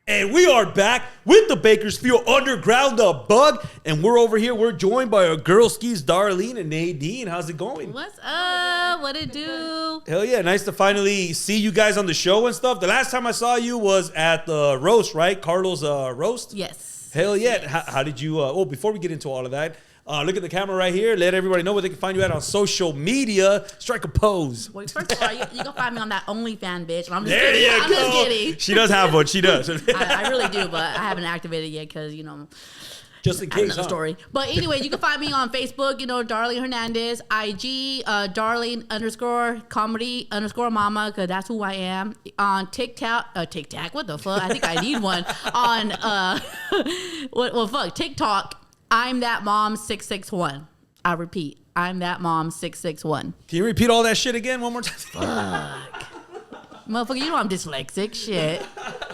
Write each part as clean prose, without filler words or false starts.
And we are back with the Bakersfield Underground, the Bug. And we're over here. We're joined by our girl skis, Darlene and Nadine. How's it going? What's up? What it do? Hell yeah. Nice to finally see you guys on the show and stuff. The last time I saw you was at the roast, right? Carlos' roast? Yes. Hell yeah. Yes. How did you... before we get into all of that, look at the camera right here. Let everybody know where they can find you at on social media. Strike a pose. Wait, first of all, you can find me on that OnlyFans, bitch. And I'm just There kidding. you I'm go. just kidding. She does have one. She does. I really do, but I haven't activated it yet because, Just in I have case, another story. But anyway, you can find me on Facebook, Darling Hernandez, IG, Darling _comedy_mama, because that's who I am. On TikTok, what the fuck? I think I need one. On, TikTok, I'm that mom 661. I repeat, I'm that mom 661. Can you repeat all that shit again one more time? Fuck. Motherfucker, I'm dyslexic. Shit.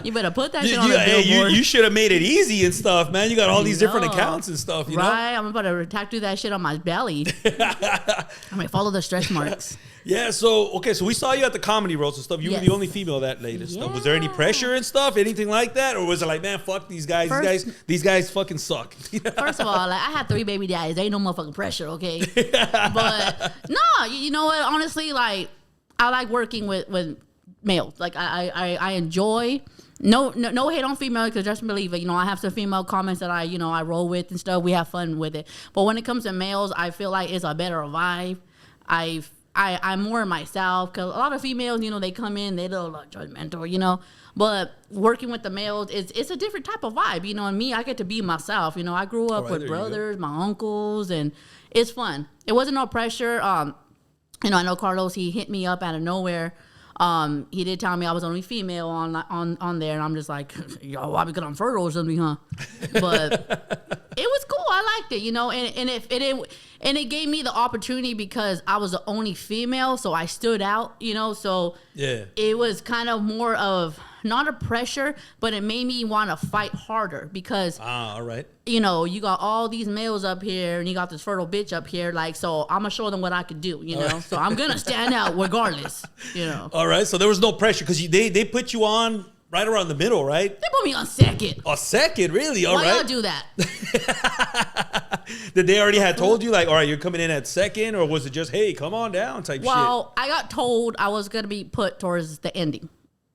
You better put that shit on the billboard. You should have made it ezy and stuff, man. You got all these different accounts and stuff, you know? Right? I'm about to tattoo that shit on my belly. I might follow the stretch marks. Yeah, so we saw you at the comedy roast and stuff. You were the only female that latest stuff. Was there any pressure and stuff, anything like that? Or was it like, man, fuck these guys. These guys fucking suck. First of all, I had 3 baby daddies. There ain't no motherfucking pressure, okay? But, no, you know what? Honestly, I like working with males. I enjoy... No hate on female, because just believe it. I have some female comments that I roll with and stuff. We have fun with it. But when it comes to males, I feel like it's a better vibe. I'm more myself, because a lot of females, they come in, they little judgmental, But working with the males, it's a different type of vibe, And me, I get to be myself. I grew up with brothers, my uncles, and it's fun. It wasn't no pressure. I know Carlos, he hit me up out of nowhere. He did tell me I was only female on there, and I'm just like, yo, why? Because I'm fertile or something, huh? But it was cool. I liked it, and it gave me the opportunity because I was the only female, so I stood out, So yeah, it was kind of more of not a pressure, but it made me want to fight harder because all right, you got all these males up here and you got this fertile bitch up here, so I'm gonna show them what I can do, Right. So I'm gonna stand out regardless, All right, so there was no pressure because they put you on right around the middle, right? They put me on second. A second, really? All Why right. y'all do that? Did they already had told you all right, you're coming in at second, or was it just, hey, come on down type shit? Well, I got told I was gonna be put towards the ending.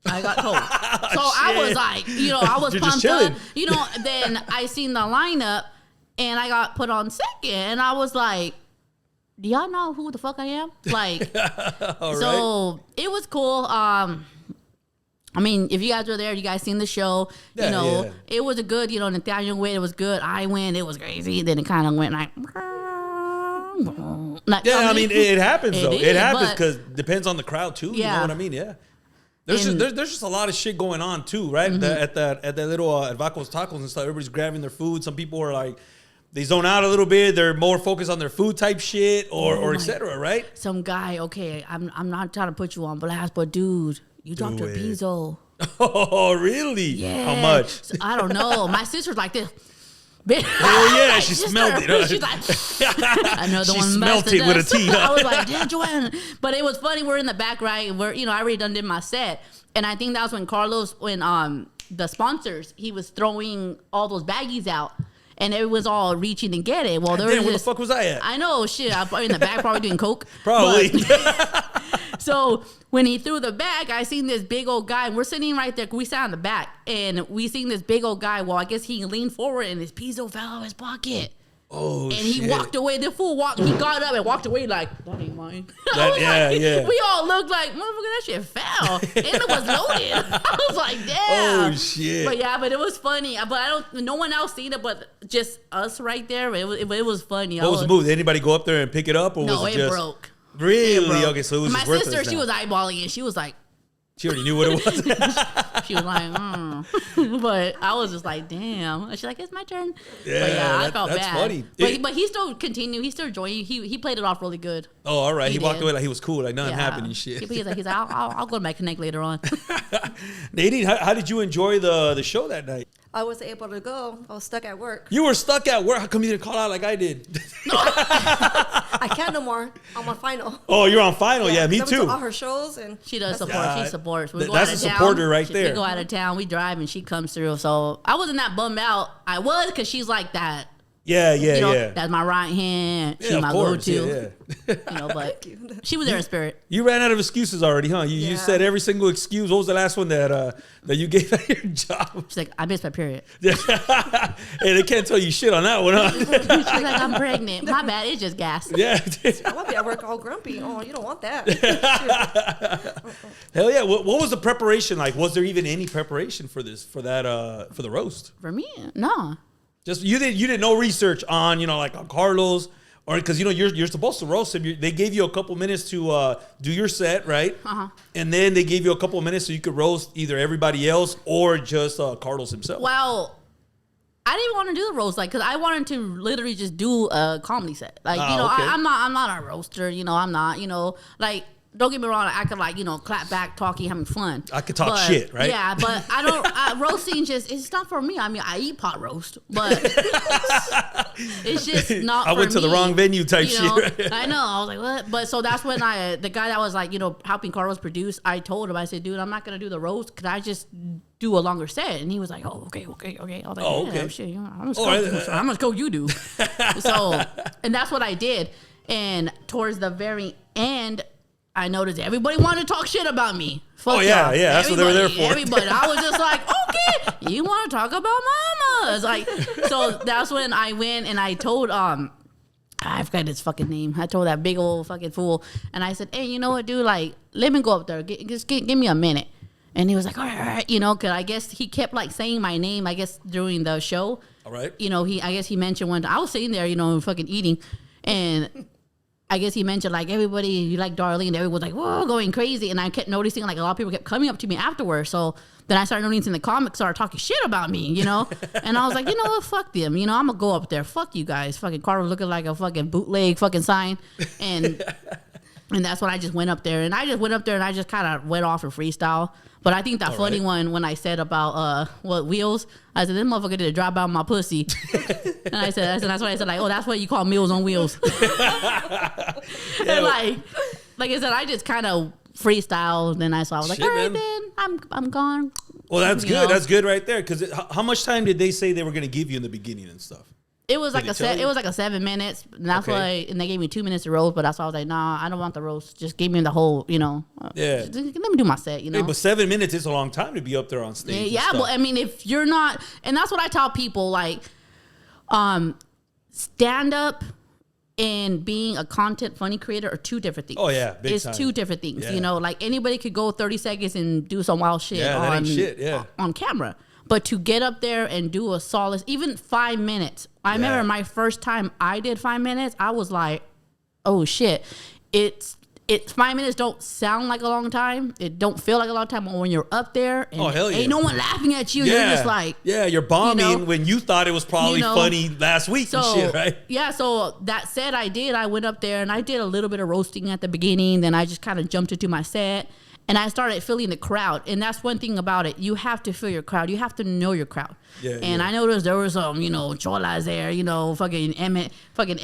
I got told. So I was like, I was pumped up. Then I seen the lineup and I got put on second, and I was like, do y'all know who the fuck I am? So it was cool. If you guys were there, you guys seen the show, it was a good, Nathaniel went, it was good. I went, it was crazy. Then it kind of went like, it happens though. It happens because but depends on the crowd too. Yeah. You know what I mean? Yeah. There's just a lot of shit going on too, right? Mm-hmm. At that little at Vaco's Tacos and stuff, everybody's grabbing their food. Some people are like, they zone out a little bit. They're more focused on their food type shit or et cetera, right? Some guy, okay, I'm not trying to put you on blast, but dude, you dropped your pizzo. Oh, really? Yeah. How much? So, I don't know. My sister's like this. Oh yeah, she smelled it. She's like, another one smelled it with a T. I was like, damn, Joanna. But it was funny. We're in the back, right? Where I already done did my set, and I think that was when Carlos, the sponsors, he was throwing all those baggies out. And it was all reaching to get it. Well, where the fuck was I at? I know, shit. I'm probably in the back, probably doing coke. Probably. So when he threw the bag, I seen this big old guy. And we're sitting right there. We sat in the back, and we seen this big old guy. Well, I guess he leaned forward, and his pizzo fell out of his pocket. Oh, and shit. he walked away. The fool walked. He got up and walked away like, that ain't mine. Yeah. We all looked like, motherfucker, that shit fell. And it was loaded. I was like, damn. Oh, shit. But it was funny. But no one else seen it, but just us right there. It was funny. What was the move? Did anybody go up there and pick it up, or was it just broke? Really? It broke. Okay, so it was my just worthless sister. now. She was eyeballing it. She was like, she already knew what it was. She was like, but I was just like, damn. She's like, it's my turn. Yeah, but yeah, I felt that's bad. funny. But he still continued. He still joined. He played it off really good. Oh, all right. He walked did. away like he was cool, like nothing happened and shit. He's like, I'll go to my connect later on. Nadine, how did you enjoy the show that night? I wasn't able to go. I was stuck at work. You were stuck at work. How come you didn't call out like I did? I can't no more. I'm on final. Oh, you're on final. Yeah, me too. All her shows and she does support. She supports. We go that's out a of supporter town, right there. We go out of town. We drive and she comes through. So I wasn't that bummed out. I was because she's like that. Yeah. That's my right hand. She's my go-to. But she was there in spirit. You ran out of excuses already, huh? You said every single excuse. What was the last one that you gave at your job? She's like, I missed my period. Hey, they can't tell you shit on that one, huh? She's like, I'm pregnant. My bad. It's just gas. Yeah. I want to be at work all grumpy. Oh, you don't want that. Hell yeah. What was the preparation like? Was there even any preparation for the roast? For me, no. Just you did no research on like on Carlos, or because you're supposed to roast him. They gave you a couple minutes to do your set, right? And then they gave you a couple minutes so you could roast either everybody else or just Carlos himself. Well, I didn't want to do the roast because I wanted to literally just do a comedy set. Like okay. I'm not a roaster. I'm not. Like. Don't get me wrong, I could clap back, talking, having fun. I could talk shit, right? Yeah, but I don't, roasting it's not for me. I mean, I eat pot roast, but it's just not for me. I went to the wrong venue type shit. Right? I know, I was like, what? But so that's when the guy that was helping Carlos produce, I told him, I said, dude, I'm not going to do the roast. Could I just do a longer set? And he was like, oh, okay. I was like, okay. Shit, I'm going to go, you do. So, and that's what I did. And towards the very end, I noticed everybody wanted to talk shit about me. Fuck yeah. That's what they were there for. Everybody. I was just like, okay, you want to talk about mamas? Like, so that's when I went and I told I forgot his fucking name. I told that big old fucking fool, and I said, hey, you know what, dude? Like, let me go up there. Just give me a minute. And he was like, all right, because I guess he kept saying my name. I guess during the show. All right. I guess he mentioned one time. I was sitting there, fucking eating, and. I guess he mentioned everybody, you like Darling, and everyone was like, whoa, going crazy. And I kept noticing a lot of people kept coming up to me afterwards. So then I started noticing the comics started talking shit about me, And I was like, you know what, fuck them. I'm going to go up there. Fuck you guys. Fucking Carter looking like a fucking bootleg fucking sign. And that's when I just went up there. And I just kind of went off and freestyle. But I think that funny one when I said about wheels, I said, this motherfucker did a drop out my pussy. And I said, that's what I said, oh, that's what you call meals on wheels. And like I said, I just kind of freestyled. Then I was like, all right, then I'm gone. Well, that's good. That's good right there. Because how much time did they say they were going to give you in the begining and stuff? It was it was 7 minutes. And that's why, and they gave me 2 minutes to roast, but that's why I was like, nah, I don't want the roast. Just give me the whole, let me do my set, Hey, but 7 minutes is a long time to be up there on stage. Yeah, but I mean, if you're not, and that's what I tell people, stand up and being a content funny creator are two different things. Oh yeah, it's time. Two different things. Yeah. Anybody could go 30 seconds and do some wild shit on camera. But to get up there and do a solid, even 5 minutes. I remember my first time I did 5 minutes, I was like, oh shit. It's 5 minutes don't sound like a long time. It don't feel like a long time. But when you're up there and ain't no one laughing at you, you're just like. Yeah, you're bombing when you thought it was probably funny last week and shit, right? Yeah, so that set I went up there and I did a little bit of roasting at the beginning. Then I just kind of jumped into my set. And I started feeling the crowd. And that's one thing about it. You have to feel your crowd. You have to know your crowd. I noticed there was some, cholas there, fucking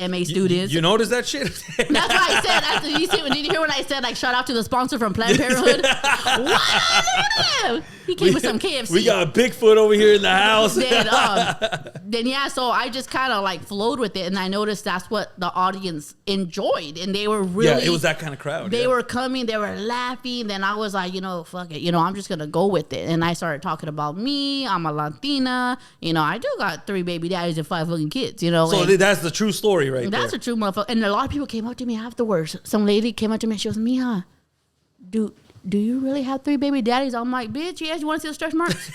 MA students. You noticed that shit? That's what I said. Did you hear when I said, shout out to the sponsor from Planned Parenthood? What? He came with some KFC. We got Bigfoot over here in the house. Then so I just kind of flowed with it. And I noticed that's what the audience enjoyed. And they were really. Yeah, it was that kind of crowd. They were coming. They were laughing. Then I was like, fuck it. I'm just going to go with it. And I started talking about me. I'm a Latina. I do got 3 baby daddies and 5 fucking kids, So that's the true story right there. That's a true motherfucker. And a lot of people came up to me afterwards. Some lady came up to me and she was, Mija, do you really have 3 baby daddies? I'm like, bitch, yes, you want to see the stretch marks?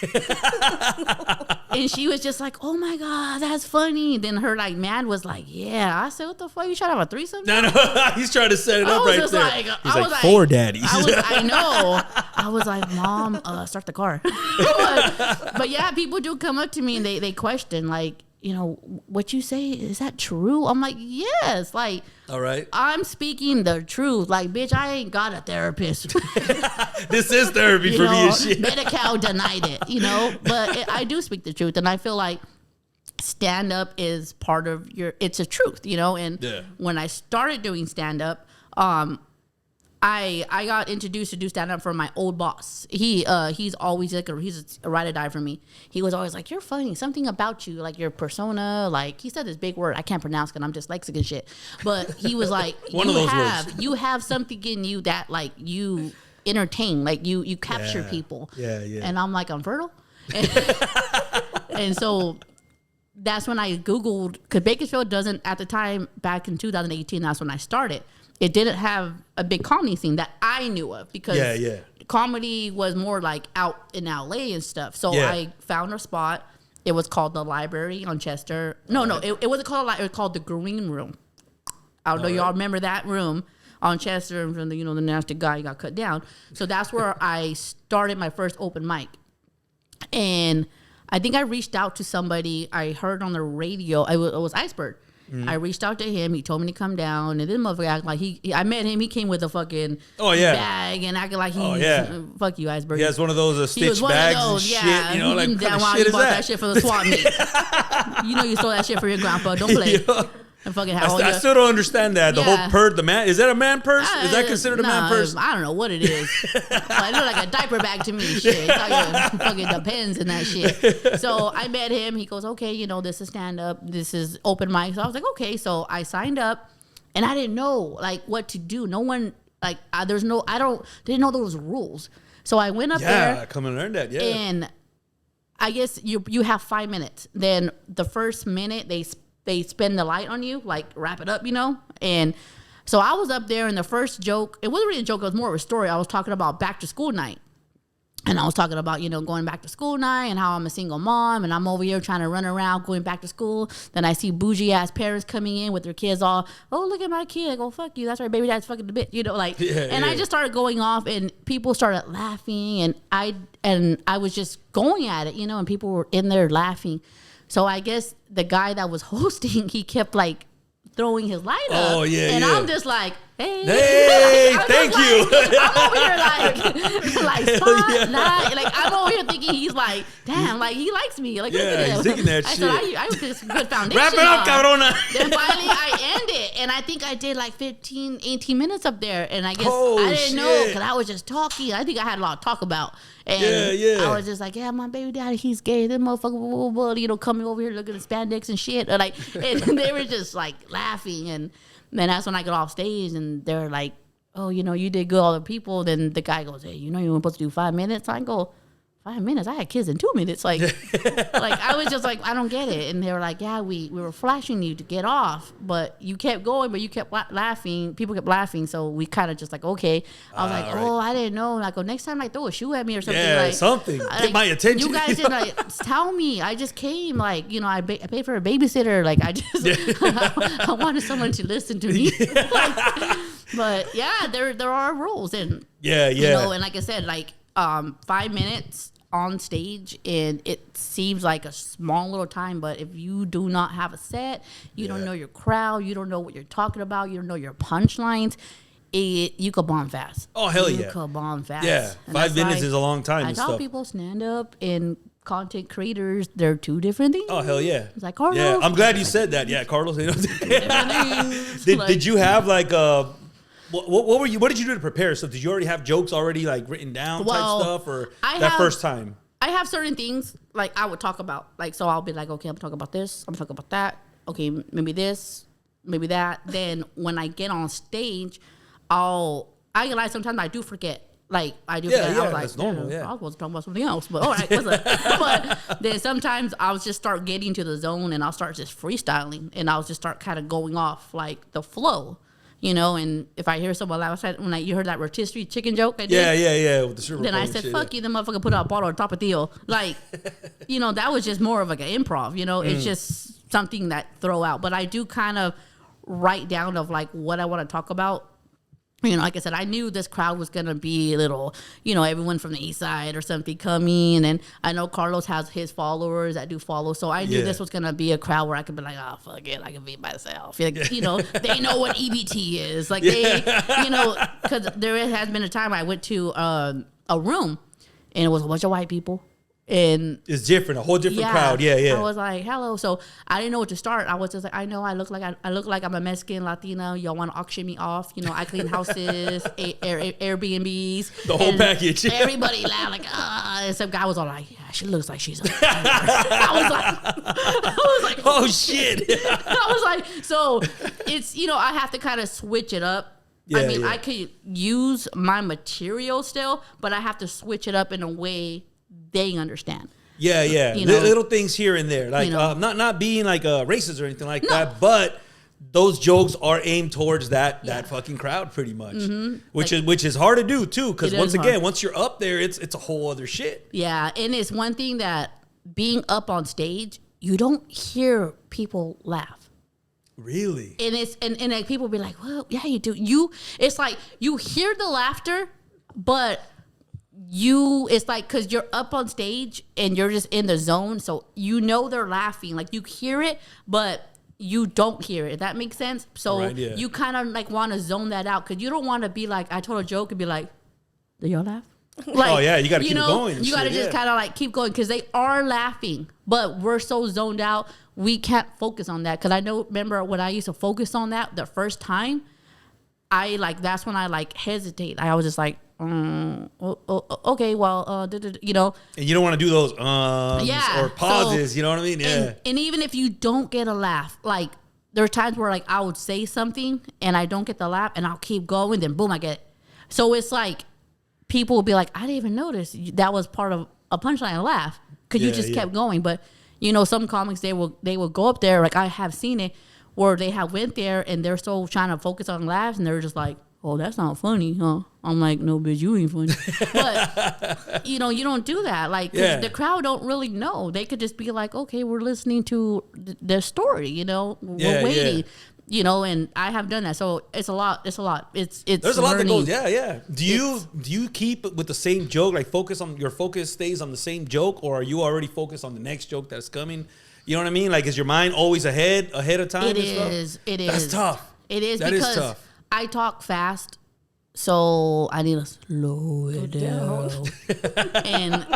And she was just like, oh my God, that's funny. Then her man was like, yeah. I said, what the fuck? You trying to have a threesome? No, he's trying to set it up right there. He's like 4 daddies. I know. I was like, Mom, start the car. but yeah, people do come up to me and they question you know, what you say, is that true? I'm like, yes. Like, all right. I'm speaking the truth. Like, bitch, I ain't got a therapist. This is therapy for me and shit. Medi-Cal denied it, you know? But I do speak the truth. And I feel like stand-up is part of it's a truth, you know? And when I started doing stand-up, I got introduced to do stand-up from my old boss. He's always like he's a ride or die for me. He was always like, you're funny. Something about you, like your persona. Like he said this big word I can't pronounce because I'm dyslexic and shit. But he was like, you have something in you that like you entertain, like you capture people. Yeah. And I'm like, I'm fertile. And so that's when I Googled, because Bakersfield doesn't, at the time, back in 2018, that's when I started. It didn't have a big comedy scene that I knew of, because comedy was more like out in LA and stuff. So I found a spot. It was called the Library on Chester. It wasn't called it was called the Green Room. I don't know, y'all remember that room on Chester, and from the nasty guy got cut down. So that's where I started my first open mic. And I think I reached out to somebody I heard on the radio. It was Iceberg. I reached out to him. He told me to come down, and this motherfucker acted like I met him. He came with a fucking bag and acted like fuck you, Iceberg. He has one of those stitch bags and shit. You know, like, what kind of shit is that shit for the swap meet. You know you stole that shit for your grandpa. Don't play. And fucking I still don't understand that. The whole purse, is that a man purse? Is that considered a man purse? I don't know what it is. It looked like a diaper bag to me. Shit, it fucking depends in that shit. So I met him. He goes, okay, this is stand up. This is open mic. So I was like, okay. So I signed up, and I didn't know like what to do. No one like didn't know there was rules. So I went up there. Yeah, come and learn that. Yeah, and I guess you have 5 minutes. Then the first minute they spin the light on you, like wrap it up, And so I was up there, and the first joke, it wasn't really a joke, it was more of a story. I was talking about back to school night. And I was talking about, going back to school night and how I'm a single mom and I'm over here trying to run around going back to school. Then I see bougie ass parents coming in with their kids all, oh, look at my kid. I go, fuck you. That's right, baby dad's fucking the bitch. I just started going off, and people started laughing, and I was just going at it, and people were in there laughing. So I guess the guy that was hosting, he kept like throwing his light up. Oh, yeah, and I'm just like, hey, thank you. I'm over here like spotlight. Like I'm over here thinking he's like, damn, like he likes me. Like, look at him. He's thinking that shit. I was just good foundation. Wrap it up, cabrona. Then finally I ended, and I think I did like 15, 18 minutes up there, and I guess I didn't know, because I was just talking. I think I had a lot to talk about. And I was just like, yeah, my baby daddy, he's gay. This motherfucker, coming over here looking at spandex and shit. And they were just like laughing. And then that's when I got off stage, and they're like, oh, you did good, all the people. Then the guy goes, hey, you were supposed to do 5 minutes? I go, 5 minutes? I had kids in 2 minutes. Like I was just like, I don't get it. And they were like, yeah, we were flashing you to get off, but you kept going, but you kept laughing. People kept laughing. So we kind of just like, okay. I was like, oh, I didn't know. And I go, next time like throw a shoe at me or something. Yeah, something. Get my attention. You guys didn't like tell me. I just came, like, I paid for a babysitter. Like I just, I wanted someone to listen to me. But yeah, there are rules. And and like I said, like 5 minutes on stage, and it seems like a small little time, but if you do not have a set, you don't know your crowd, you don't know what you're talking about, you don't know your punchlines, you could bomb fast. Oh, hell yeah. You could bomb fast. Yeah, 5 minutes is a long time. I tell people stand up and content creators, they're two different things. Oh, hell yeah. It's like Carlos. Yeah, I'm glad you said that. Yeah, Carlos. Did you have like what did you do to prepare? So did you already have jokes already like written down type stuff, or first time? I have certain things like I would talk about. Like, so I'll be like, okay, I'm talking about this, I'm talking about that. Okay, maybe this, maybe that. Then when I get on stage, I realize sometimes I do forget. Like I do forget. I was like, that's normal, I was supposed to talk about something else, but all right, what's up? But then sometimes I'll just start getting to the zone, and I'll start just freestyling, and I'll just start kind of going off like the flow. And if I hear someone laugh, when you heard that rotisserie chicken joke I did, yeah, with the Super then I said, fuck you, the motherfucker put out a bottle on top of Theo. Like, that was just more of like an improv, it's just something that throw out. But I do kind of write down of like what I want to talk about. You know, like I said, I knew this crowd was going to be a little, you know, everyone from the east side or something coming. And I know Carlos has his followers that do follow. So I knew this was going to be a crowd where I could be like, oh, fuck it, I can be myself. Like, you know, they know what EBT is. Like, they, you know, because there has been a time I went to a room and it was a bunch of white people. And it's different, a whole different crowd. Yeah. I was like, hello. So I didn't know what to start. I was just like, I know I look like I'm a Mexican Latina. Y'all want to auction me off? You know, I clean houses, Airbnbs, the whole package. Everybody laughed like, ah. And some guy was all like, yeah, she looks like she's. I was like, oh shit. I was like, so it's, you know, I have to kind of switch it up. I mean, I could use my material still, but I have to switch it up in a way they understand. Yeah. You know, little things here and there, like, you know, not being like racist or anything like that, but those jokes are aimed towards that fucking crowd, pretty much, which is hard to do too, because once you're up there, it's a whole other shit. Yeah, and it's one thing that being up on stage, you don't hear people laugh. Really? And it's and like people be like, well, yeah, you do. It's like you hear the laughter, but it's like, because you're up on stage and you're just in the zone, so you know they're laughing, like you hear it, but you don't hear it. If that makes sense. So you kind of like want to zone that out, because you don't want to be like, I told a joke and be like, do y'all laugh? Like, you got to keep it going. You got to just kind of like keep going, because they are laughing, but we're so zoned out, we can't focus on that. Because remember when I used to focus on that the first time, that's when I like hesitate. I was just like, okay, well, you know. And you don't want to do those or pauses, so, you know what I mean? Yeah. And even if you don't get a laugh, like there are times where like I would say something and I don't get the laugh, and I'll keep going, then boom, I get it. So it's like people will be like, I didn't even notice that was part of a punchline and laugh, because you just kept going. But you know, some comics, they will go up there, like I have seen it, where they have went there and they're so trying to focus on laughs, and they're just like, oh, that's not funny, huh? I'm like, no, bitch, you ain't funny. But, you know, you don't do that. Like, the crowd don't really know. They could just be like, okay, we're listening to their story, you know? We're waiting. Yeah. You know, and I have done that. So it's a lot. It's there's a lot that goes, yeah. Do you keep with the same joke, like your focus stays on the same joke, or are you already focused on the next joke that's coming? You know what I mean? Like, is your mind always ahead of time? It is. That's tough. It is, because tough. I talk fast, so I need to slow it down. And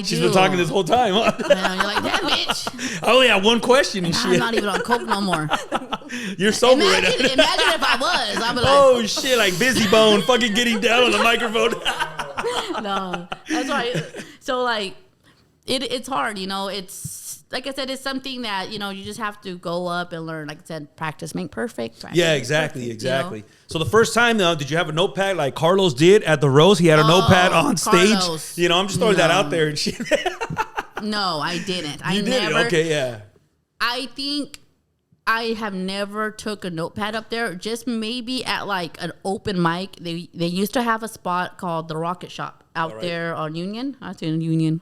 She's been talking this whole time, huh? Man, you're like, that bitch. I only have one question and shit. I'm not even on coke no more. You're sober right now. Imagine if I was. I'd be like, oh shit, like Busy Bone fucking getting down on the microphone. No, that's right. So like, it's hard, you know. It's like I said, it's something that, you know, you just have to go up and learn. Like I said, practice make perfect. Exactly. You know? So the first time, did you have a notepad like Carlos did at the roast? He had a notepad on stage. Carlos, you know, I'm just throwing that out there and shit. No, I didn't. You did it? Okay, yeah. I think I have never took a notepad up there. Just maybe at like an open mic. They used to have a spot called the Rocket Shop out there on Union. I was in Union.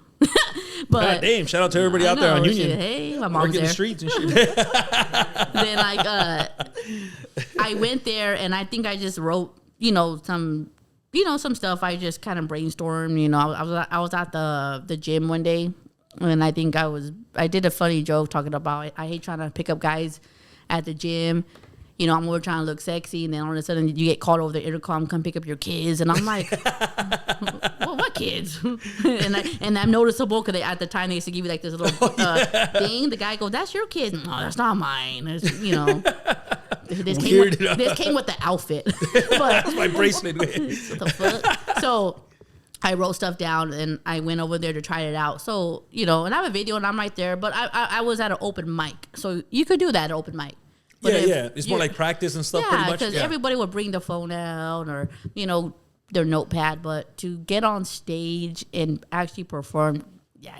But God damn, shout out to everybody out there on Union. Shit. Hey, my mom's working the streets and shit. Then like I went there, and I think I just wrote, some stuff. I just kind of brainstormed. I was at the gym one day, and I think I did a funny joke talking about I hate trying to pick up guys at the gym. I'm more trying to look sexy, and then all of a sudden you get called over the intercom, come pick up your kids, and I'm like, well, what kids? and I'm noticeable because at the time they used to give you like this little thing. The guy goes, "That's your kid." No, that's not mine. This came with the outfit. But, that's my bracelet. What the fuck? So I wrote stuff down, and I went over there to try it out. So and I have a video, and I'm right there. But I was at an open mic, so you could do that at an open mic. But it's more like practice and stuff. Pretty much. Because everybody would bring the phone out or their notepad, but to get on stage and actually perform,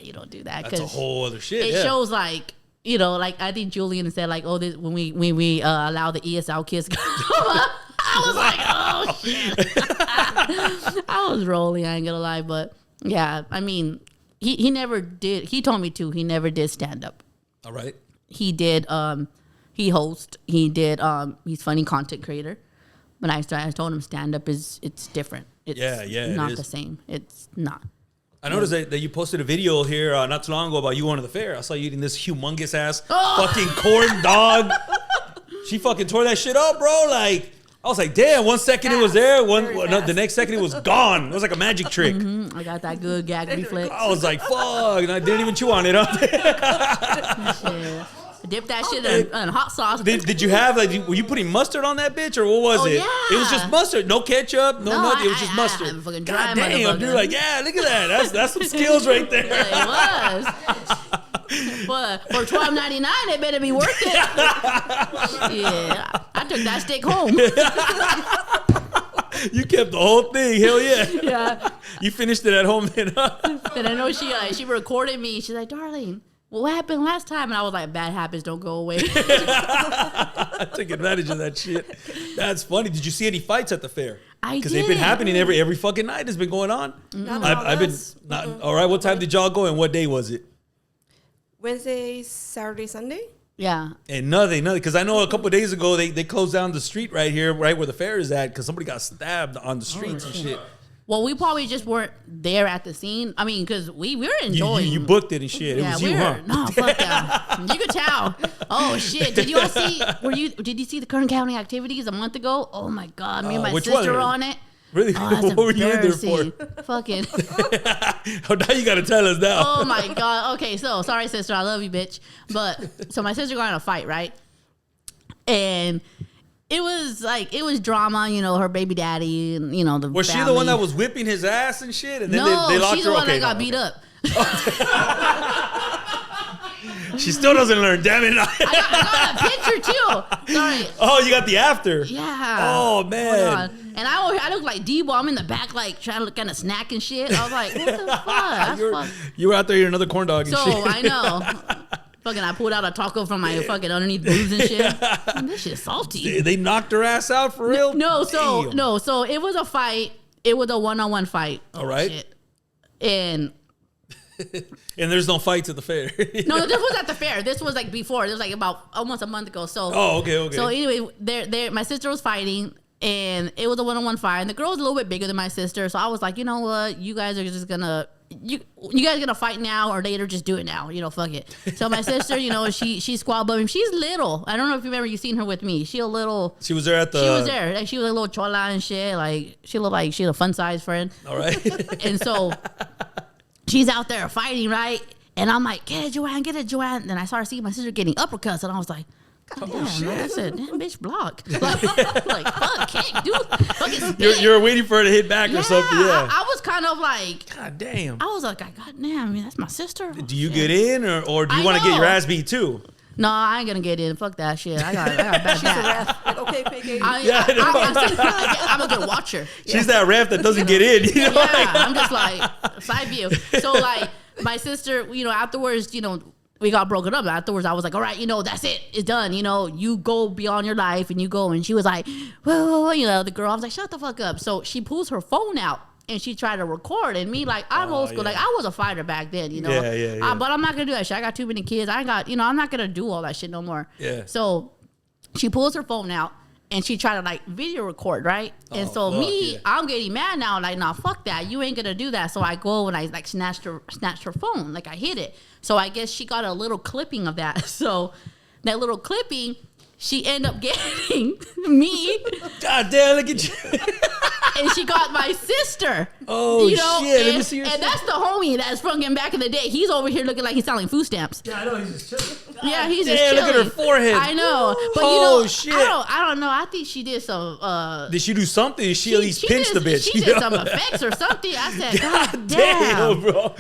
you don't do that. That's a whole other shit. It shows like like I think Julian said like, oh, this when we allow the ESL kids. I was like, oh shit. I was rolling. I ain't gonna lie, but yeah, I mean, he never did. He told me he never did stand up. All right. He did. He hosts. He did. He's funny content creator, But I told him stand up it's different. It's not the same. It's not. I noticed that you posted a video here not too long ago about you going to the fair. I saw you eating this humongous ass fucking corn dog. She fucking tore that shit up, bro. Like, I was like, damn, 1 second it was there. The next second it was gone. It was like a magic trick. I got that good gag reflex. I was like, fuck. And I didn't even chew on it. Dip that shit in hot sauce. Did you have, like, were you putting mustard on that bitch, or what was it? Yeah. It was just mustard. No ketchup, no nothing. It was just mustard. I'm fucking dry, God damn, dude. Like, yeah, look at that. That's some skills right there. Yeah, it was. But for $12.99, it better be worth it. Yeah, I took that stick home. You kept the whole thing. Hell yeah. Yeah. You finished it at home then. Then I know she recorded me. She's like, darling, what happened last time? And I was like, bad habits don't go away. I took advantage of that shit. That's funny. Did you see any fights at the fair? I did. Because they've been happening every fucking night. It's been going on. I've been. All right. What time did y'all go and what day was it? Wednesday, Saturday, Sunday. Yeah. And nothing. Because I know a couple of days ago they closed down the street right here, right where the fair is at, because somebody got stabbed on the streets and shit. Well, we probably just weren't there at the scene. I mean, because we were enjoying. You booked it and shit. It was you, huh? No, fuck that. You could tell. Oh shit! Did you all see? Did you see the Kern County activities a month ago? Oh my god! Me and my sister were on it. Really? Oh, that's what were you in there for? Fucking. Oh, now you gotta tell us now. Oh my god. Okay, so sorry, sister. I love you, bitch. But so my sister got in a fight, right? And it was drama, you know, her baby daddy and, you know, the Was family. she the one that was whipping his ass and shit? And then no, they locked she's her? the one Okay, that got beat up. She still doesn't learn, damn it. I got a picture too. Sorry. Oh, you got the after. Yeah. Oh, man. And I look like Debo. I'm in the back, like, trying to look kind of snack and shit. I was like, what the fuck? You were out there eating another corn dog and shit. So, I know. Fucking, I pulled out a taco from my fucking underneath boobs and shit. Man, this shit's salty. They knocked her ass out for real? So it was a fight. It was a one-on-one fight. All right. Shit. And there's no fights at the fair. No, this was at the fair. This was like before. This was like about almost a month ago. So okay. So anyway, my sister was fighting, and it was a one-on-one fight. And the girl was a little bit bigger than my sister, so I was like, you know what, you guys are just gonna you guys gonna fight now or later? Just do it now. You know, fuck it. So my sister, you know, she squad bumping. She's little. I don't know if you've seen her with me. She was there at the. She was there. Like, she was a little chola and shit. Like she looked like she was a fun size friend. All right. And so she's out there fighting, right? And I'm like, get it, Joanne, get it, Joanne. And then I started seeing my sister getting uppercuts, and I was like, God damn, man. I said, damn, bitch, block. Like fuck, kick, dude. Fucking spit. You're waiting for her to hit back or something, yeah. I was kind of like, God damn. I was like, God damn, I mean, that's my sister. Do you get in, or do you want to get your ass beat too? No, I ain't gonna get in. Fuck that shit. I got bad She's a ref. Like, okay, PK. I'm a good watcher. She's that ref that doesn't get in. You know? Yeah, I'm just like, side view. So, like, my sister, you know, afterwards, you know, we got broken up. Afterwards, I was like, all right, you know, that's it. It's done. You know, you go beyond your life and you go. And she was like, well, you know, the girl, I was like, shut the fuck up. So she pulls her phone out and she tried to record. And me, like, I'm old school. Yeah. Like, I was a fighter back then, you know. Yeah. But I'm not going to do that shit. I got too many kids. I got, you know, I'm not going to do all that shit no more. Yeah. So she pulls her phone out and she tried to, like, video record, right? And so I'm getting mad now. Like, nah, fuck that. You ain't going to do that. So I go and I, like, snatched her phone. Like, I hit it. So I guess she got a little clipping of that. So that little clipping, she ended up getting me. God damn, look at you. And she got my sister. Oh, you know? Shit. Let me see your and that's the homie that's from him back in the day. He's over here looking like he's selling food stamps. Yeah, I know. He's just chilling. Yeah, he's just chilling. Look at her forehead. I know. But you know, shit. I don't know. I think she did some. Did she do something? Did she at least pinch the bitch? She did some effects or something. I said, God damn, bro.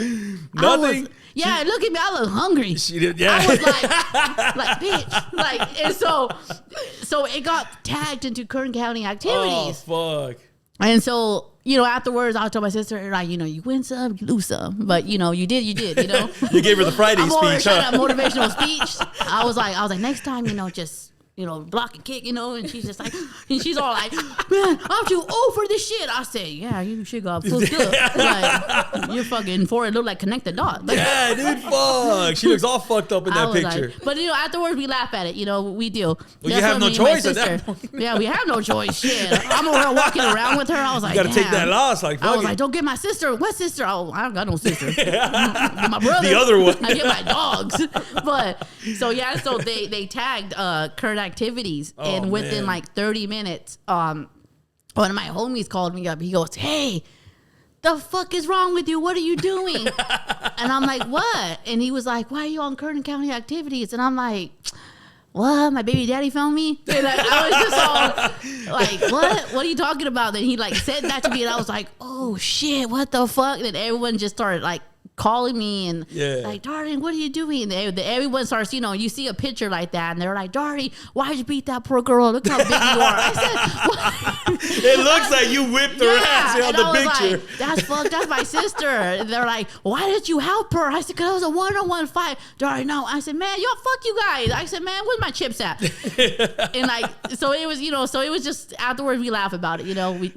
Nothing. Yeah, look at me. I look hungry. She did. Yeah. I was like, bitch. Like, and so it got tagged into Kern County activities. Oh, fuck. And so, you know, afterwards, I told my sister, like, you know, you win some, you lose some. But, you know, you did, you know. You gave her the Friday speech, huh? That motivational speech. I was like, next time, you know, just block and kick, and she's just like, and she's all like, man, I'm too old for this shit. I say, yeah, you should go fucked up. Like, your fucking forehead look like connected dot. Like, yeah, dude, fuck. She looks all fucked up in that picture. Like, but afterwards we laugh at it. We do. Well, you have no choice at that point. Yeah, we have no choice. Shit, I'm over here walking around with her. I was like, you gotta take that loss. Like, fuck I was like, don't get my sister. What sister? Oh, I don't got no sister. My brother. The other one. I get my dogs. But so they tagged current activities, and within like 30 minutes, one of my homies called me up. He goes, hey, the fuck is wrong with you? What are you doing? And I'm like, what? And he was like, why are you on current county activities? And I'm like, what? My baby daddy found me? And I was just all like, what are you talking about? Then he like said that to me, and I was like, oh shit, what the fuck? And everyone just started like calling me and like, Darling, what are you doing? And everyone starts, you see a picture like that, and they're like, Darling, why'd you beat that poor girl? Look how big you are. I said, what? It looks like you whipped her ass on the picture. Like, that's fucked. That's my sister. And they're like, why did you help her? I said, because it was a one-on-one fight. Darling, no. I said, man, fuck you guys. I said, man, where's my chips at? And like, so it was, so it was just afterwards we laugh about it. We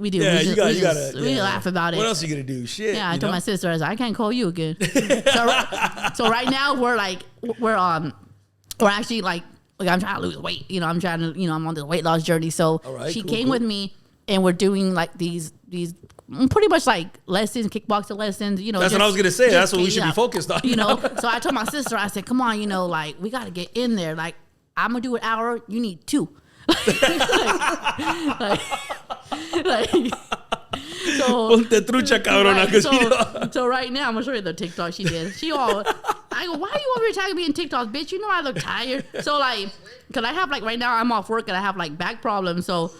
do. Yeah, we laugh about it. What else are you gonna do? Shit. Yeah, I told my sister, I said, I can't call you again. So right now we're actually like I'm trying to lose weight. I'm trying to I'm on this weight loss journey. So she came with me, and we're doing like these pretty much like lessons, kickboxing lessons. That's what I was gonna say. That's what we should be focused on. So I told my sister, I said, come on, like we got to get in there. Like I'm gonna do an hour. You need 2. So right now I'm gonna show you the TikTok she did. I go, why are you over here tagging me in TikTok, bitch? You know I look tired. So like, cause I have like right now I'm off work and I have like back problems. So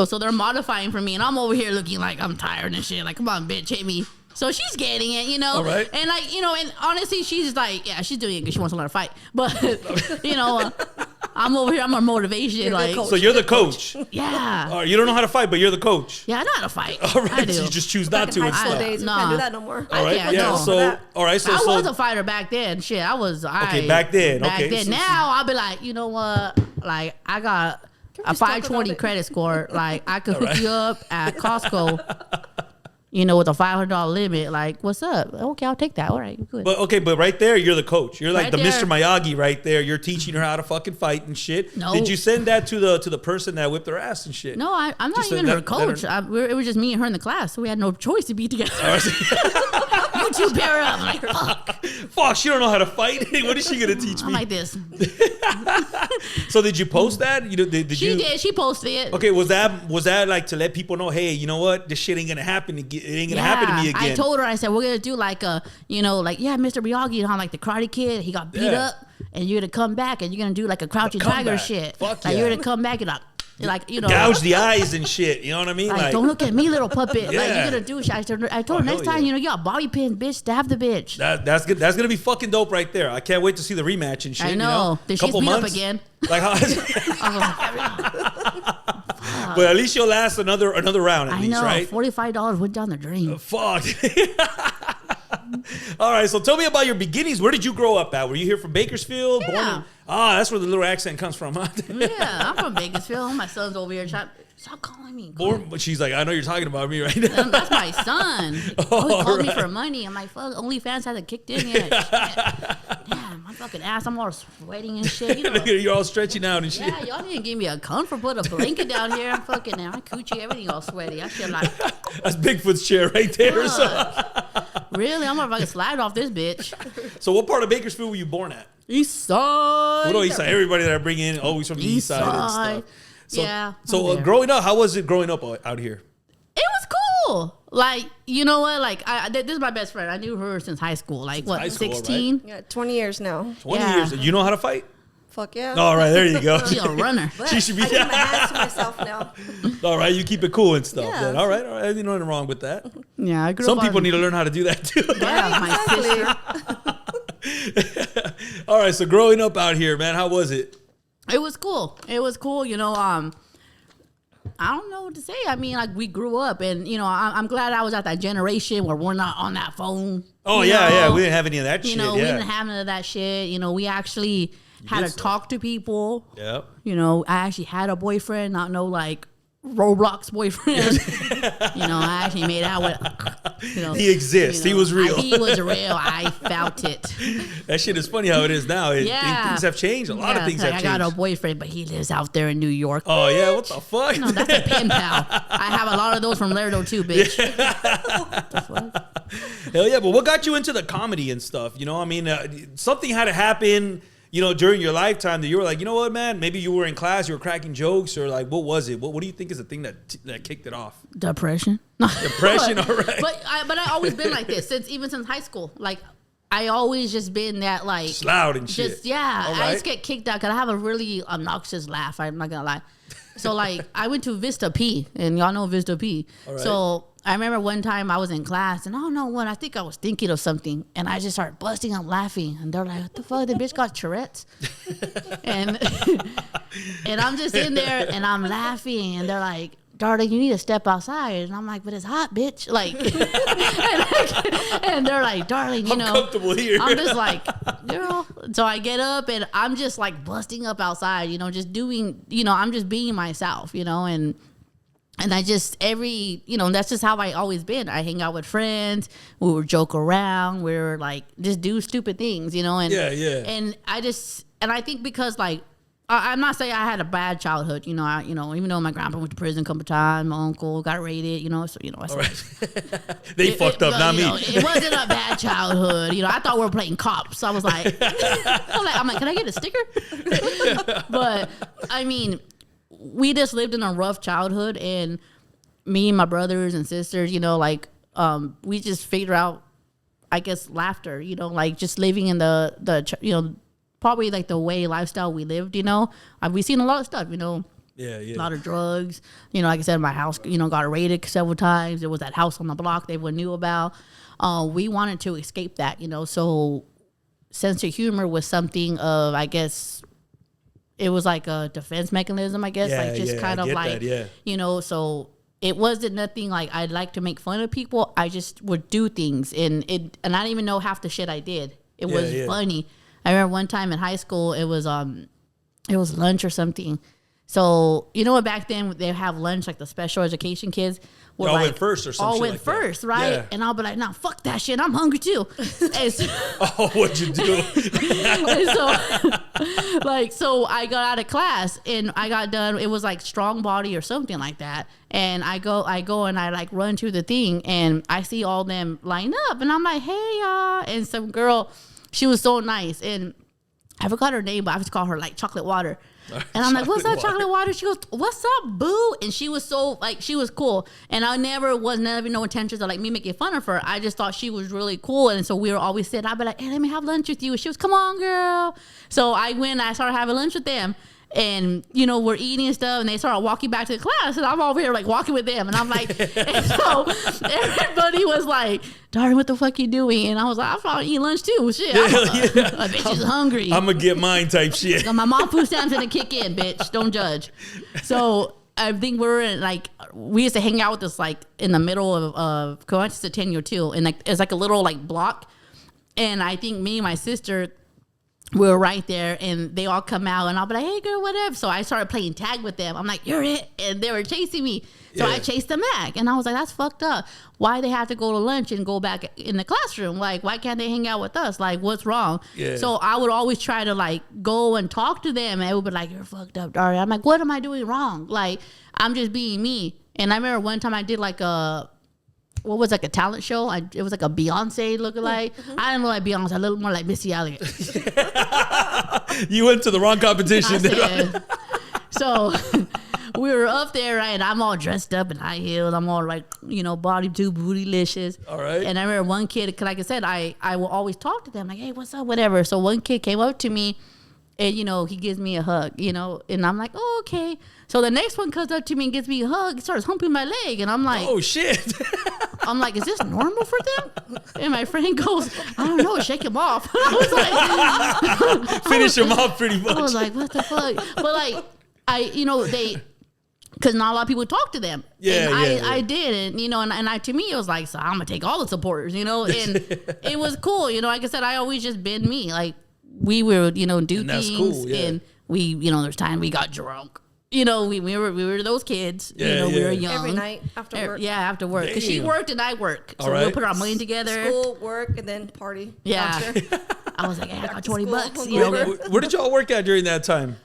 so they're modifying for me, and I'm over here looking like I'm tired and shit. Like, come on, bitch, hit me. So she's getting it, All right. And like, and honestly, she's like, yeah, she's doing it because she wants to learn to fight. But, I'm over here, I'm her motivation. So you're the coach. Yeah. You don't know how to fight, but you're the coach. Yeah, I know how to fight. All right. I do. So you just choose not to. High school days, we can't do that no more. All right. Yeah. So, all right. So I was a fighter back then. Shit, I was. Okay, back then. Okay. Now I'll be like, you know what? Like, I got a 520 credit score. Like, I could hook you up at Costco. With a $500 limit, like, what's up? Okay, I'll take that. All right, good. But right there, you're the coach. You're like right the there. Mr. Miyagi right there. You're teaching her how to fucking fight and shit. No. Did you send that to the person that whipped her ass and shit? No, I'm not even her coach. It was just me and her in the class, so we had no choice to be together. You two pair up. I'm like, fuck. Fuck, she don't know how to fight. What is she gonna teach me? I'm like this. So did you post that? She did. She posted it. Okay, was that like to let people know, hey, you know what? This shit ain't gonna happen. It ain't gonna happen to me again. I told her, I said, we're gonna do like a, Mr. Miyagi, like the Karate Kid. He got beat up, and you're gonna come back, and you're gonna do like a crouching tiger shit. Fuck like you're gonna come back and gouge the eyes and shit. You know what I mean? Like, don't look at me, little puppet. Yeah. Like, you're gonna do shit. I told her next time, you got bobby pins, bitch. Stab the bitch. That's good. That's gonna be fucking dope right there. I can't wait to see the rematch and shit. I know. Then she's beat up again. Like how? But at least you'll last another round at least, right? $45 went down the drain. Fuck. All right, so tell me about your beginnings. Where did you grow up at? Were you here from Bakersfield? Yeah. That's where the little accent comes from, huh? Yeah, I'm from Bakersfield. My son's over here. Stop calling me. But she's like, I know you're talking about me right now. That's my son. He called me for money. I'm like, fuck, OnlyFans hasn't kicked in yet. Damn, my fucking ass. I'm all sweating and shit. You're all stretching out and shit. Yeah, y'all didn't give me a comfort, put a blanket down here. I'm fucking now. My coochie, everything all sweaty. I feel like that's Bigfoot's chair right there. Really? I'm gonna fucking slide off this bitch. So what part of Bakersfield were you born at? East Side. What do East Side? Everybody that I bring in always from the East Side and stuff. So, yeah. So growing up, how was it growing up out here? It was cool. Like, you know what? Like, this is my best friend. I knew her since high school. Like, what, 16? Right? Yeah, 20 years now. 20 years. You know how to fight? Fuck yeah. All right, there you go. She's a runner. She should be. I keep my hands to myself now. All right, you keep it cool and stuff. Yeah. Then. All right. There's nothing wrong with that. Yeah, I grew Some up people need to learn how to do that too. Yeah, my sister. All right, so growing up out here, man, how was it? It was cool. I don't know what to say. I mean, like, we grew up, and I'm glad I was at that generation where we're not on that phone. Oh yeah, we didn't have any of that shit. We didn't have none of that shit. We actually how to talk to people. Yep. You know, I actually had a boyfriend, not no like Roblox boyfriend. You know, I actually made out with, you know. He exists. He was real. He was real. I felt it. That shit is funny how it is now. Things have changed. A lot of things have changed. I got a boyfriend, but he lives out there in New York. Oh, yeah. What the fuck? No, that's a pen pal. I have a lot of those from Laredo too, bitch. What the fuck? Hell yeah. But what got you into the comedy and stuff? You know, I mean, something had to happen, you know, during your lifetime that you were like, you know what, man? Maybe you were in class, you were cracking jokes, or like, what was it? What do you think is the thing that kicked it off? Depression. Depression, all right. But I always been like this since high school. Like, I always just been that like just loud and shit. Just yeah, right. I just get kicked out because I have a really obnoxious laugh. I'm not gonna lie. So like, I went to Vista P, and y'all know Vista P. All right. So I remember one time I was in class, and I don't know what, I think I was thinking of something, and I just started busting up laughing, and they're like, "What the fuck? The bitch got Tourette's?" and and I'm just in there, and I'm laughing, and they're like, "Darling, you need to step outside." And I'm like, "But it's hot, bitch." Like, and they're like, "Darling, you know." I'm comfortable here. I'm just like, girl. So I get up, and I'm just like busting up outside, you know, just doing, you know, I'm just being myself, you know, and I just you know, that's just how I always been. I hang out with friends. We would joke around. We were like, just do stupid things, you know. And yeah. And I think because like, I'm not saying I had a bad childhood, you know. Even though my grandpa went to prison a couple times, my uncle got raided, you know. So you know, all right. They fucked up, not me. Know, it wasn't a bad childhood, you know. I thought we were playing cops. I was like, I'm like, can I get a sticker? But I mean, we just lived in a rough childhood, and me and my brothers and sisters, you know, like, we just figure out, I guess, laughter, you know, like just living in the you know, probably like the way lifestyle we lived, you know. We've seen a lot of stuff, you know. Yeah. A lot of drugs, you know. Like I said, my house, you know, got raided several times. There was that house on the block they everyone knew about. We wanted to escape that, you know. So sense of humor was something of, I guess, it was like a defense mechanism, I guess. Yeah, like just kind of like, you know, so it wasn't nothing like I'd like to make fun of people. I just would do things, and I didn't even know half the shit I did. It was funny. I remember one time in high school, it was lunch or something. So, you know what, back then they have lunch, like the special education kids. All like, went first or something. All went like first, right? Yeah. And I'll be like, nah, fuck that shit. I'm hungry too. So, what'd you do? So I got out of class, and I got done. It was like strong body or something like that. And I go and I like run to the thing, and I see all them line up, and I'm like, hey, y'all. And some girl, she was so nice, and I forgot her name, but I just call her like Chocolate Water. And I'm like, what's up, Chocolate Water? She goes, what's up, boo? And she was so, like, she was cool. And I never no intentions of, like, me making fun of her. I just thought she was really cool. And so we were always sitting, I'd be like, hey, let me have lunch with you. And she was, come on, girl. So I went and I started having lunch with them. And, you know, we're eating and stuff, and they started walking back to the class, and I'm over here, like, walking with them. And I'm like, and so everybody was like, darling, what the fuck you doing? And I was like, I'm probably eating lunch too. Shit, a bitch is hungry. I'm going to get mine type shit. So my mom food stamps gonna kick in, bitch. Don't judge. So I think we used to hang out with this, like, in the middle of Comanche Centennial too. And, like, it's like a little, like, block. And I think me and my sister, we were right there, and they all come out, and I'll be like, hey, girl, whatever. So I started playing tag with them. I'm like, you're it. And they were chasing me. So I chased them back. And I was like, that's fucked up. Why they have to go to lunch and go back in the classroom? Like, why can't they hang out with us? Like, what's wrong? Yeah. So I would always try to, like, go and talk to them, and they would be like, you're fucked up, Daria. I'm like, what am I doing wrong? Like, I'm just being me. And I remember one time I did, like, a talent show? It was like a Beyonce lookalike. I didn't look like Beyonce. I looked more like Missy Elliott. You went to the wrong competition. So we were up there, right? And I'm all dressed up in high heels. I'm all like, you know, body too bootylicious. All right. And I remember one kid, like I said, I will always talk to them like, hey, what's up, whatever. So one kid came up to me, and, you know, he gives me a hug, you know, and I'm like, oh, okay. So the next one comes up to me and gives me a hug. He starts humping my leg, and I'm like, oh, shit. I'm like, is this normal for them? And my friend goes, I don't know, shake him off. I was like, finish him off pretty much. I was like, what the fuck? But, like, because not a lot of people talk to them. Yeah, and I did, and, you know, and to me, it was like, so I'm going to take all the supporters, you know, and it was cool. You know, like I said, I always just been me. Like, we would, do And things. that's cool, yeah. And we, there's time we got drunk. We were those kids. Yeah, we were yeah. young. Every night after work. Yeah, after work. Because she Damn. worked and I work. So All right. we'll put our money together. School, work, and then party. Yeah. After. I was like, hey, I got to $20. school, You know, Where did y'all work at during that time?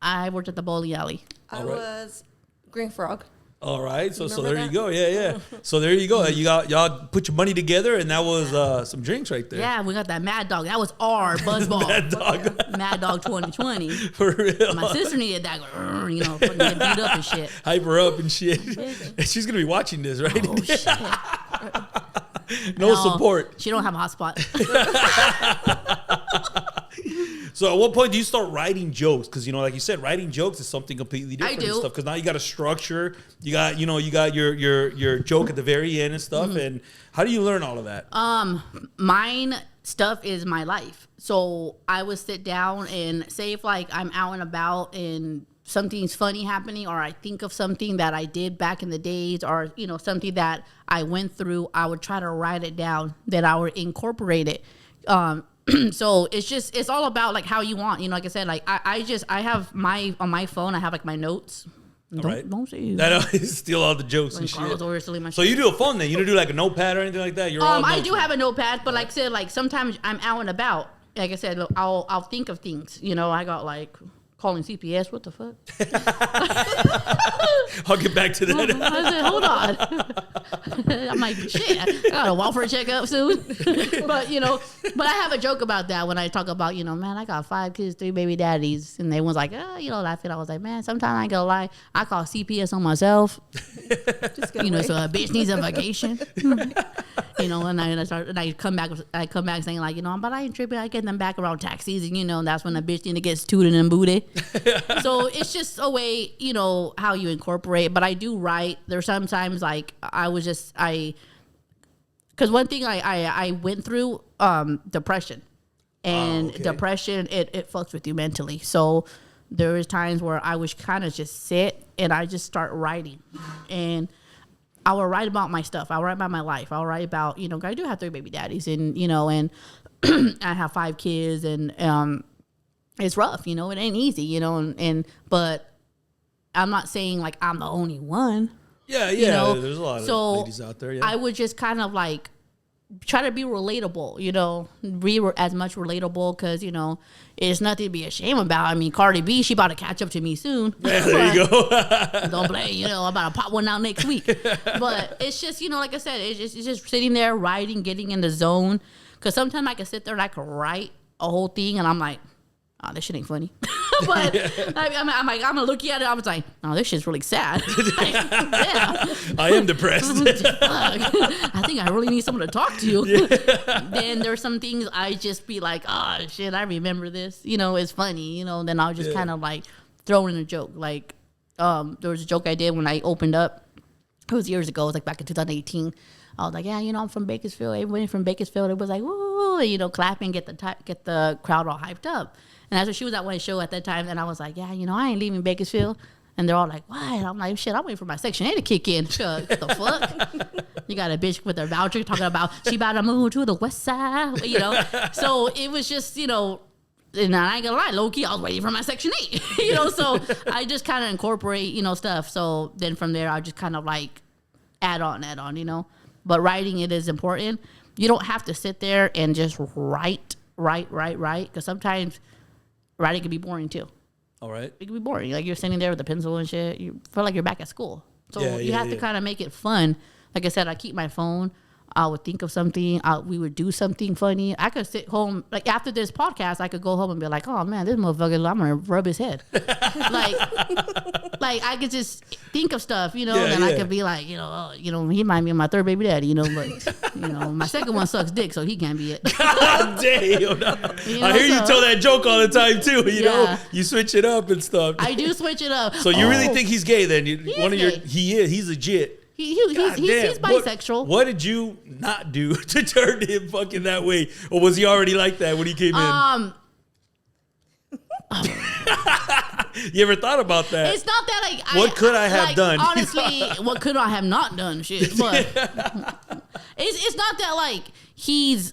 I worked at the bowling alley. I All right. was Green Frog. All right, so Remember there that? you go, yeah. So there you go. Y'all put your money together, and that was some drinks right there. Yeah, we got that Mad Dog. That was our buzzball. Mad Dog. Mad Dog 2020. For real. My sister needed that, fucking get beat up and shit. Hype her up and shit. She's gonna be watching this, right? Oh shit! No support. She don't have a hotspot. So at what point do you start writing jokes? Because like you said, writing jokes is something completely different. I do. And stuff. Because now you got a structure. You got your joke at the very end and stuff. Mm-hmm. And how do you learn all of that? Mine stuff is my life. So I would sit down and say if like I'm out and about and something's funny happening, or I think of something that I did back in the days, or something that I went through, I would try to write it down. Then I would incorporate it. So it's all about like how you want, like I said, like I have on my phone, I have like my notes. Don't say you. That steal all the jokes and Carlos shit. over stealing my So shit. you do a phone then? You don't do like a notepad or anything like that? You're all I notes, do have a notepad, but like I said, like sometimes I'm out and about. Like I said, I'll think of things. I got like calling CPS. What the fuck? I'll get back to that. I said, hold on. I'm like, shit, I got a welfare checkup soon. but I have a joke about that when I talk about, man, I got 5 kids, 3 baby daddies, and they was like, laughing. I was like, man, sometimes I ain't gonna lie, I call CPS on myself. So a bitch needs a vacation. And I come back saying like, but I ain't tripping. I get them back around tax season, and that's when the bitch need to get tooted and booted. So it's just a way, how you incorporate. But I do write. There's sometimes like because one thing I went through depression, and depression it fucks with you mentally. So there is times where I would kind of just sit and I just start writing, and I will write about my stuff. I'll write about my life. I'll write about, I do have 3 baby daddies, and, and I have 5 kids, and it's rough, it ain't easy, but I'm not saying like I'm the only one. Yeah, there's a lot of ladies out there. Yeah. I would just kind of like try to be relatable, be as much relatable, because, it's nothing to be ashamed about. I mean, Cardi B, she about to catch up to me soon. Yeah, there you go. Don't blame, I'm about to pop one out next week. But it's just, like I said, it's just sitting there, writing, getting in the zone. Because sometimes I can sit there and I can write a whole thing, and I'm like, oh, this shit ain't funny. But I'm like, I'm gonna look at it. I was like, oh, this shit's really sad. Like, yeah. I am depressed. Fuck. I think I really need someone to talk to. Yeah. Then there's some things I just be like, oh shit, I remember this. It's funny. Then I'll just kind of like throw in a joke. Like there was a joke I did when I opened up. It was years ago. It was like back in 2018. I was like, yeah, I'm from Bakersfield. Everybody from Bakersfield, it was like, woo, clapping, get the crowd all hyped up. And that's what she was at one show at that time. And I was like, yeah, I ain't leaving Bakersfield. And they're all like, why? And I'm like, shit, I'm waiting for my Section 8 to kick in. What the fuck? You got a bitch with her voucher talking about she about to move to the west side, So it was just, and I ain't gonna lie, low key, I was waiting for my Section 8, So I just kind of incorporate, stuff. So then from there, I just kind of like add on, But writing it is important. You don't have to sit there and just write. Because sometimes writing can be boring too. All right. It can be boring. Like you're sitting there with a pencil and shit. You feel like you're back at school. So you have to kind of make it fun. Like I said, I keep my phone. I would think of something. We would do something funny. I could sit home, like after this podcast, I could go home and be like, oh man, this motherfucker, I'm going to rub his head. like I could just think of stuff, and I could be like, he might be my 3rd baby daddy, but, my second one sucks dick, so he can't be it. God damn. I hear you tell that joke all the time too, you switch it up and stuff. I do switch it up. So you really think he's gay then? He's legit. He's bisexual. What did you not do to turn him fucking that way? Or was he already like that when he came in? You ever thought about that? It's not that what could I have done? Honestly, what could I have not done? Shit, but it's not that like he's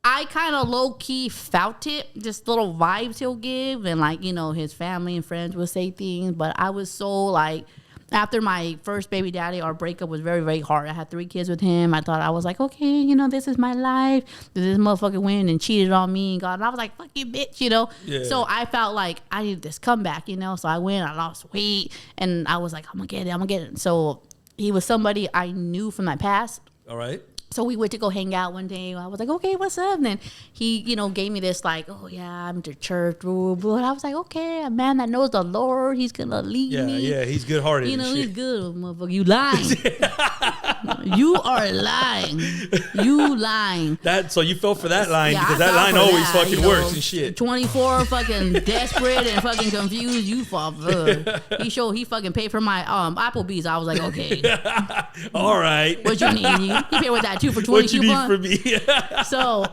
I kind of low key felt it, just little vibes he'll give, and like, you know, his family and friends will say things. But I was so like, after my first baby daddy, our breakup was very, very hard. I had 3 kids with him. I thought I was like, okay, you know, this is my life. This motherfucker went and cheated on me and God. And I was like, fuck you, bitch, you know? Yeah. So I felt like I needed this comeback, you know? So I went, I lost weight, and I was like, I'm gonna get it. So he was somebody I knew from my past. All right. So we went to go hang out one day. I was like, okay, what's up? And then he, you know, gave me this like, oh yeah, I'm to church, blah, blah. And I was like, okay, a man that knows the Lord, he's gonna lead me. Yeah, he's good hearted. You know, he's good, motherfucker. You lying. You are lying. You lying. So you fell for that line because that line always fucking works and shit. 24 fucking desperate and fucking confused. You fall for. He fucking paid for my Applebee's. I was like, okay. All right. What you need? He paid with that too for 20 what you need from me? So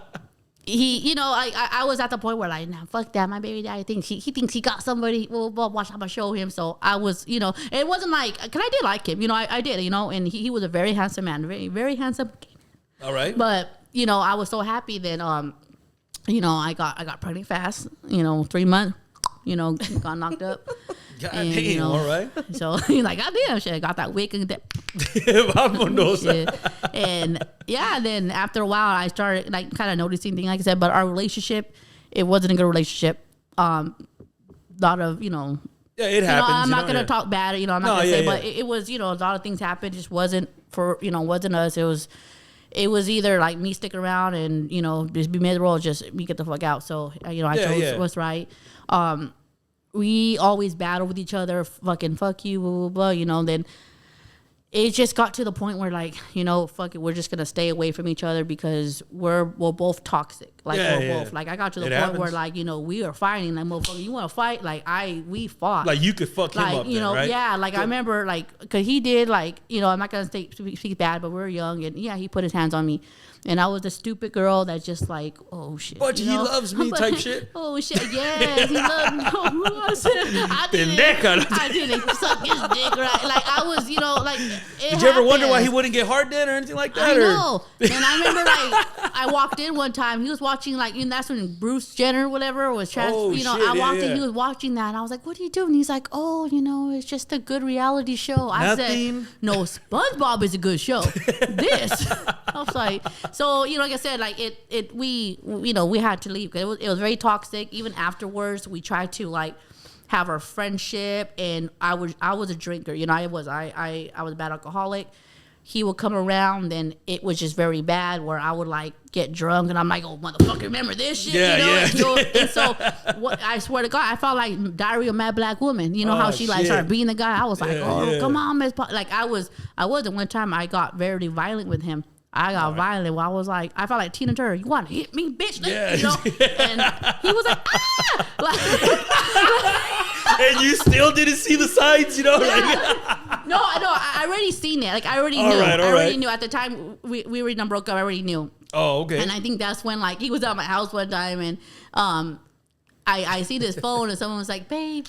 he, you know, I was at the point where like, nah, fuck that. My baby daddy thinks he thinks he got somebody. Well, watch, I'm gonna show him. So I was, you know, it wasn't like, cause I did like him, you know, I did, you know, and he was a very handsome man, very, very handsome. All right. But you know, I was so happy that you know, I got pregnant fast. You know, 3 months. You know, got knocked up. God and, damn, you know, all right. So he's like, God damn, shit, I got that wig and that. And yeah, then after a while, I started like kind of noticing things, like I said, but our relationship, it wasn't a good relationship. Lot of, you know. Yeah, it happens. Know, I'm not going to talk bad, you know, I'm not going to say, but it was, you know, a lot of things happened. It just wasn't for, you know, wasn't us. It was either like me stick around and, you know, just be miserable or just me get the fuck out. So, you know, I chose what's right. We always battle with each other, fucking fuck you, blah, blah, blah, you know, then it just got to the point where like, you know, fuck it, we're just going to stay away from each other because we're both toxic. Like both, like I got to the point where like, you know, we are fighting, like, motherfucker, you want to fight? Like we fought. Like you could fuck him up, you know, right? Yeah, like I remember like, cause he did like, you know, I'm not going to speak bad, but we were young and yeah, he put his hands on me. And I was the stupid girl that just like, oh shit. But he loves me type shit. Oh shit, yes, he loves me. I didn't suck his dick, right? Like I was, you know, like. Did you ever wonder why he wouldn't get hard then or anything like that? I know. And I remember like, I walked in one time, he was watching like, you know, that's when Bruce Jenner, whatever, was you know, I walked in, he was watching that. And I was like, what are you doing? He's like, oh, you know, it's just a good reality show. I said, no, SpongeBob is a good show. This. I was like, so, you know, like I said, like we you know, we had to leave. It was very toxic. Even afterwards, we tried to like have our friendship, and I was a drinker. You know, I was a bad alcoholic. He would come around, and it was just very bad. Where I would like get drunk, and I'm like, "Oh, motherfucker, remember this shit?" Yeah, you know? And so, I swear to God, I felt like Diary of a Mad Black Woman. You know how she like started beating the guy. I was like, come on, Miss. Like I wasn't. One time, I got very violent with him. I got violent. Where I was like, I felt like Tina Turner. You want to hit me, bitch? Yeah. You know? And he was like, ah! And you still didn't see the signs, you know? Yeah. No, I already seen it. Like I already knew. I already knew at the time we already done broke up. I already knew. Oh, okay. And I think that's when like he was at my house one time, and I see this phone and someone was like, babe,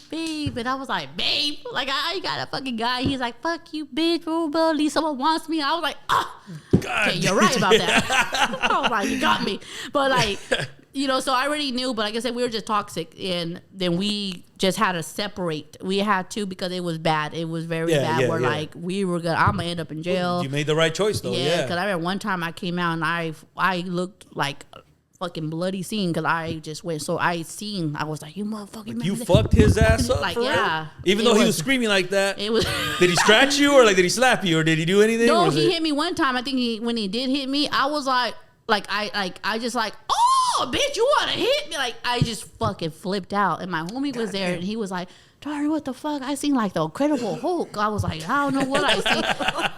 and I was like, babe, like I got a fucking guy. He's like, fuck you, bitch, at least someone wants me. I was like, okay, you're right about that. I was like, you got me. But like, you know, so I already knew, but like I said, we were just toxic, and then we just had to separate. We had to because it was bad. It was very bad. We're like, we were gonna, I'm gonna end up in jail. You made the right choice though. Yeah, because I remember one time I came out and I looked like fucking bloody scene because I just went I was like, you motherfucking like you fucked his ass up like, for yeah real? Even though he was screaming like that. It was did he scratch you or like did he slap you or did he do anything? No, he hit me one time. I think when he did hit me, I was like I just like, oh bitch, you wanna hit me? Like I just fucking flipped out, and my homie was there and he was like, Darling, what the fuck? I seen like the Incredible Hulk. I was like, I don't know what I seen,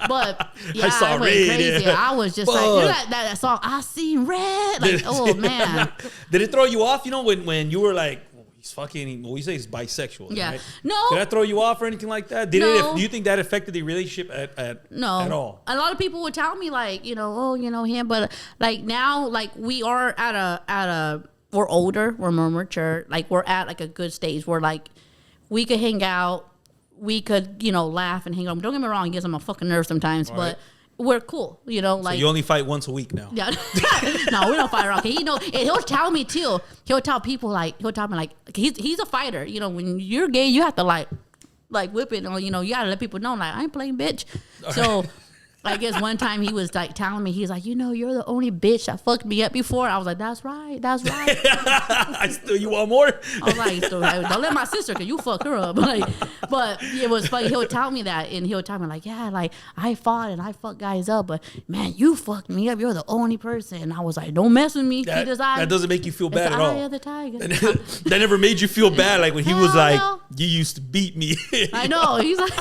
but yeah, I went crazy. I was just like, you know that song, I seen red. Like, oh man. Did it throw you off? You know, when you were like, oh, he's fucking, well, you say he's bisexual. Yeah. Right? No. Did that throw you off or anything like that? Do you think that affected the relationship at all? A lot of people would tell me like, you know, oh, you know him, but like now, like we are at a we're older, we're more mature, like we're at like a good stage. We're like, we could hang out, we could, you know, laugh and hang out. Don't get me wrong, he gets on my fucking nerves sometimes, but we're cool, you know. Like so you only fight once a week now. Yeah, no, we don't fight around. He know, and he'll tell me too. He'll tell people like he'll tell me like he's a fighter. You know, when you're gay, you have to like whip it, or you know, you gotta let people know like I ain't playing bitch. So. I guess one time he was like telling me, he's like, you know, you're the only bitch that fucked me up before. I was like, that's right. You want more? I was like, so, don't let my sister, cause you fuck her up. Like, but it was funny. He'll tell me that, and he'll tell me like, yeah, like I fought and I fucked guys up, but man, you fucked me up. You're the only person. And I was like, don't mess with me. That doesn't make you feel bad at all. The tiger. That never made you feel bad, like when he was like, you used to beat me. I know. He's like.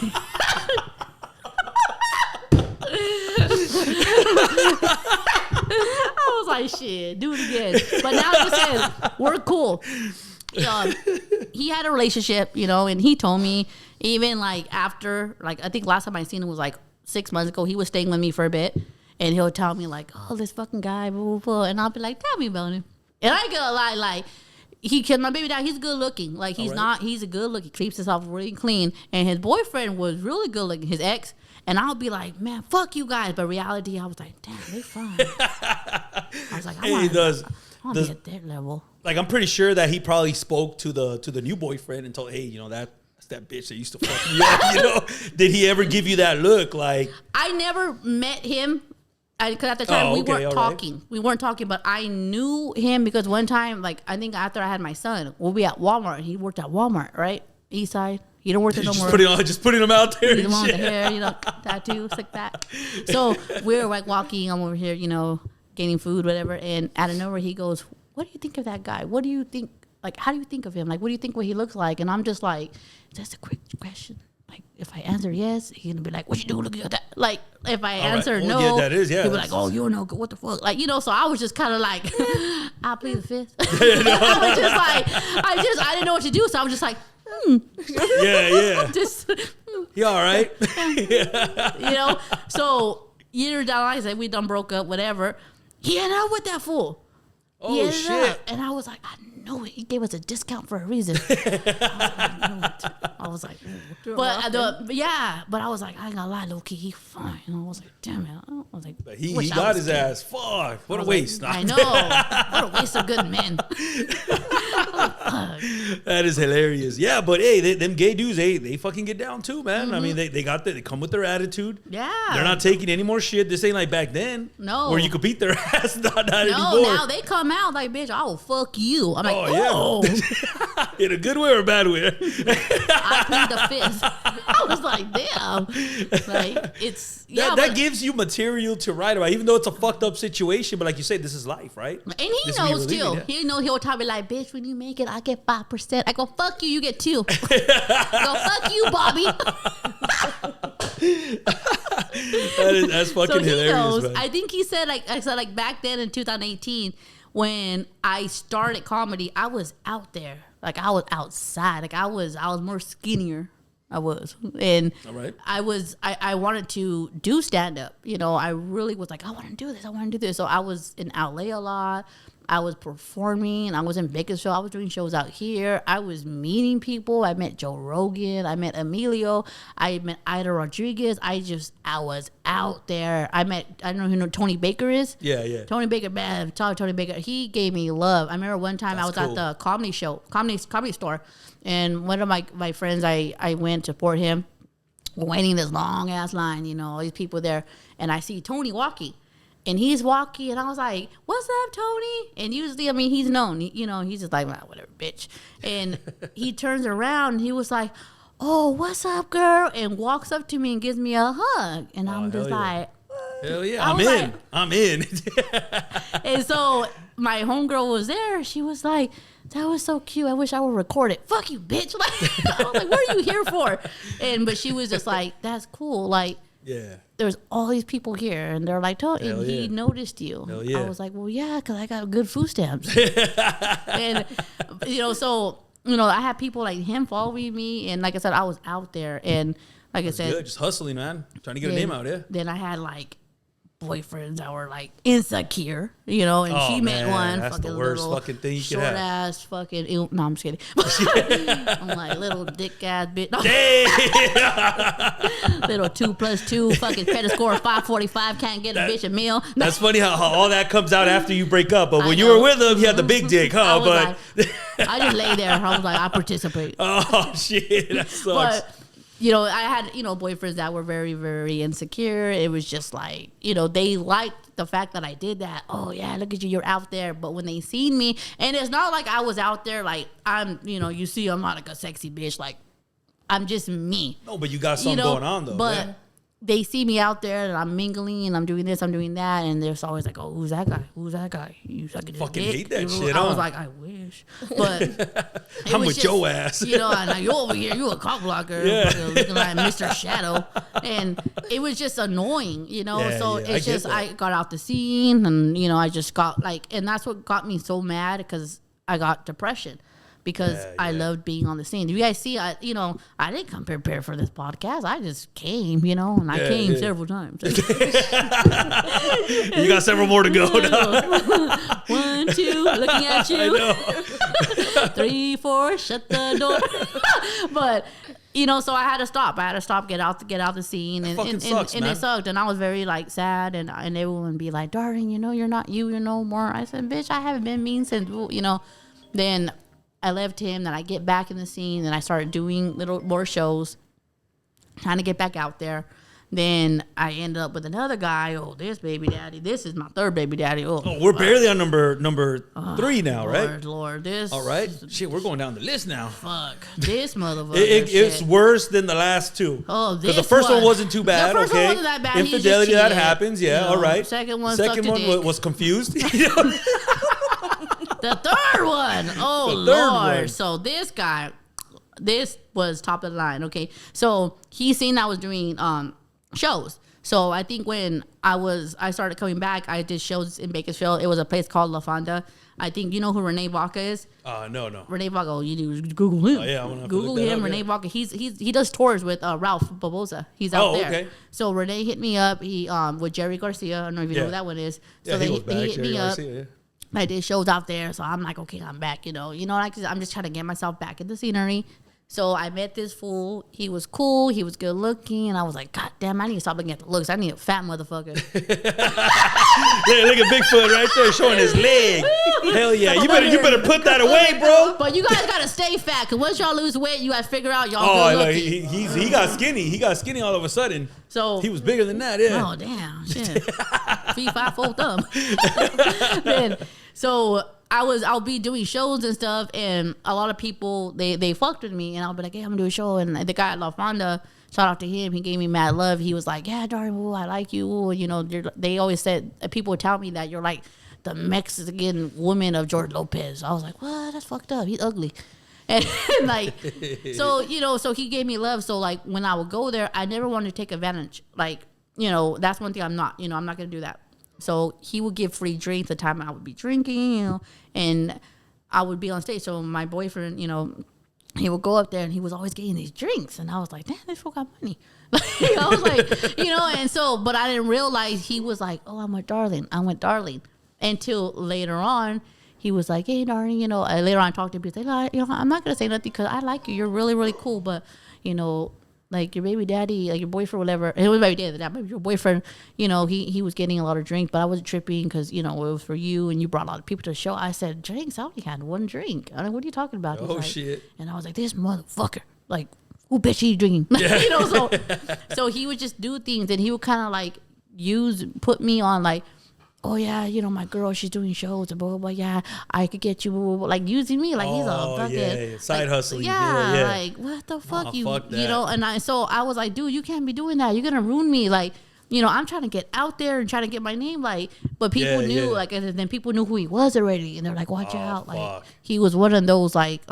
I was like, shit, do it again. But now he says, we're cool. He had a relationship, you know, and he told me even like after, like I think last time I seen him was like 6 months ago. He was staying with me for a bit, and he'll tell me like, oh, this fucking guy, blah, blah, blah. And I'll be like, tell me about him. And I ain't gonna lie, like my baby dad, he's good looking. Like he's a good look. He keeps himself really clean. And his boyfriend was really good looking, his ex. And I'll be like, man, fuck you guys. But reality, I was like, damn, they fine. I was like, I want to be at that level. Like, I'm pretty sure that he probably spoke to the new boyfriend and told, hey, you know, that's that bitch that used to fuck me up, you know? Did he ever give you that look? Like, I never met him. Because at the time we weren't talking. Right. We weren't talking, but I knew him because one time, like, I think after I had my son, we'll be at Walmart. He worked at Walmart, right? East Side. He don't work there no more. Just putting him out there. He's the one with the hair, you know, tattoos like that. So we're like walking. I'm over here, you know, getting food, whatever. And out of nowhere, he goes, "What do you think of that guy? What do you think? Like, how do you think of him? Like, what do you think what he looks like?" And I'm just like, "That's a quick question. Like, if I answer yes, he's gonna be like, what you do? Look at that." Like, if I answer no, yeah, that is, yeah. He'll be like, "Oh, you're no good. What the fuck?" Like, you know. So I was just kind of like, I plead the fifth. I was just like, I didn't know what to do. So I was just like. Yeah. Just you all right? You know. So years down the line, I said we done broke up, whatever. He ended up with that fool. Oh shit! And I was like, I know it. He gave us a discount for a reason. I was like, but I was like, I ain't gonna lie, low key, he fine. And I was like, damn it. I was like, but he got his ass. Fuck, what a waste. Like, I know. What a waste of good men. That is hilarious. Yeah, but hey, them gay dudes, they fucking get down too, man. Mm-hmm. I mean, they come with their attitude. Yeah. They're not taking any more shit. This ain't like back then. No. Where you could beat their ass. Not anymore. Now they come out like, bitch, I will fuck you. I'm like, oh. Yeah. In a good way or a bad way? I plead the fifth. I was like, damn. Like, it's... That gives you material to write about, even though it's a fucked up situation. But like you say, this is life, right? And he knows too. He'll tell me like, bitch, when you make it, I get 5%. I go, fuck you, you get 2. I go, fuck you, Bobby. That's fucking hilarious, knows. Man. I think he said like back then in 2018 when I started comedy, I was out there. Like I was outside. Like I was more skinnier. I was. And I wanted to do stand up. You know, I really was like, I want to do this. So I was in LA a lot. I was performing. I was in Bakersfield. I was doing shows out here. I was meeting people. I met Joe Rogan. I met Emilio. I met Ida Rodriguez. I was out there. I don't know who Tony Baker is. Yeah. Tony Baker, man. Tony Baker. He gave me love. I remember one time I was at the comedy store, and one of my friends, I went to support him. We're waiting this long ass line, you know, all these people there, and I see Tony walking. And he's walking, and I was like, "What's up, Tony?" And usually, I mean, he's known, you know, he's just like, well, whatever, bitch. And he turns around, and he was like, "Oh, what's up, girl?" And walks up to me and gives me a hug. And I'm just like, hell yeah, I'm in. And so my homegirl was there. She was like, "That was so cute. I wish I would record it." Fuck you, bitch. Like, I was like, "What are you here for?" But she was just like, "That's cool." Like, yeah. There's all these people here, and they're like, "Oh, and he noticed you." Hell yeah. I was like, "Well, yeah, because I got good food stamps." And you know, so you know, I had people like him following me, and like I said, I was out there, and like I said, good. Just hustling, man, trying to get a name out. Yeah. Then I had like boyfriends that were like insecure, you know, and she met one. That's fucking the worst little fucking thing you could short have. ass fucking. No, I'm just kidding. I'm like little dick ass bitch. Little 2+2 fucking credit score 545. Can't get a bitch a meal. That's funny how all that comes out after you break up. But when you know. were with him, he had the big dick, huh? But I just lay there. I was like, I participate. oh shit, that sucks. But you know, I had, you know, boyfriends that were very, very insecure. It was just like, you know, they liked the fact that I did that. Oh, yeah, look at you. You're out there. But when they seen me, and it's not like I was out there like I'm, you know, you see I'm not like a sexy bitch. Like, I'm just me. No, but you got something going on, though. But yeah. they see me out there and I'm mingling and I'm doing this, I'm doing that. And they're always like, oh, who's that guy? Who's that guy? You sucking fucking dick? hate that you know? shit, I huh? was like, I wish. But I'm with your ass. You know, and like, you over here, you a cock blocker. Yeah. Looking like Mr. Shadow. And it was just annoying, you know? Yeah, So yeah, it's just, I got out the scene and, you know, I just got like, and that's what got me so mad because I got depression. Because I loved being on the scene. You guys see, I didn't come prepared for this podcast. I just came, you know, and I came several times. You got several more to go. 1, 2, looking at you. 3, 4, shut the door. But you know, so I had to stop. Get out the scene, and sucks, man. it sucked. And I was very like sad, and everyone would be like, "Darling, you know, you're not you no more." I said, "Bitch, I haven't been mean since you know." Then I left him, then I get back in the scene, and I started doing little more shows, trying to get back out there. Then I ended up with another guy. Oh, this baby daddy. This is my third baby daddy. Oh, we're barely on number 3 now, right? Lord, this. All right. Shit, we're going down the list now. Fuck. This motherfucker. It's worse than the last 2. Oh, this because the first one wasn't too bad. The first okay? one wasn't that bad. Infidelity, that happens. Yeah, you know, all right. Second one was confused. The third one. Oh, Lord. One. So this guy, this was top of the line. Okay. So he seen I was doing shows. So I think when I started coming back, I did shows in Bakersfield. It was a place called La Fonda. I think you know who Renee Vaca is. No. Renee Vaca. Oh, you do Google him. Oh, yeah, I want to Google him. Up, Renee Vaca. He does tours with Ralph Barbosa. He's out there. Okay. So Renee hit me up. He with Jerry Garcia. I don't know if you know who that one is. So they hit me up. I did shows out there, so I'm like, okay, I'm back, you know, like I'm just trying to get myself back in the scenery. So I met this fool. He was cool. He was good looking, and I was like, God damn, I need to stop looking at the looks. I need a fat motherfucker. Yeah, look at Bigfoot right there showing his leg. Hell yeah, you better put that away, bro. But you guys gotta stay fat, cause once y'all lose weight, you gotta figure out y'all. Oh, like he got skinny. He got skinny all of a sudden. So he was bigger than that. Yeah. Oh damn, shit. 3, 5, 4 thumb. Then so I'll be doing shows and stuff, and a lot of people they fucked with me, and I'll be like, hey, I'm gonna do a show, and the guy at La Fonda, shout out to him, he gave me mad love. He was like, yeah, darling, ooh, I like you. Ooh, you know, they always said, people would tell me that you're like the Mexican woman of George Lopez. I was like, what? That's fucked up. He's ugly. And like, so, you know, so he gave me love. So like when I would go there, I never wanted to take advantage. Like, you know, that's one thing I'm not going to do that. So he would give free drinks the time I would be drinking, you know, and I would be on stage. So my boyfriend, you know, he would go up there and he was always getting these drinks. And I was like, damn, this fool got money. I was like, you know, and so, but I didn't realize he was like, oh, I'm with Darling. Until later on, he was like, hey, darling, you know, later on I talked to him. He's like, you know, I'm not going to say nothing because I like you. You're really, really cool. But, you know, like your baby daddy, like your boyfriend, whatever. And it was baby daddy, that your boyfriend, you know, he was getting a lot of drinks, but I wasn't tripping because, you know, it was for you and you brought a lot of people to the show. I said, drinks? I only had 1 drink. I mean, what are you talking about? Oh, shit. And I was like, this motherfucker, like, who bitch he drinking? Yeah. You know, so he would just do things and he would kind of like put me on like, oh yeah, you know, my girl, she's doing shows and blah, blah, blah. Yeah, I could get you, blah, blah, blah. Like using me like he's a fucking side hustle. Yeah, like what the fuck fuck you that. know? And so I was like, dude, you can't be doing that. You're gonna ruin me. Like, you know, I'm trying to get out there and trying to get my name. Like, but people knew, like, and then people knew who he was already, and they're like, watch out. Fuck. Like, he was one of those like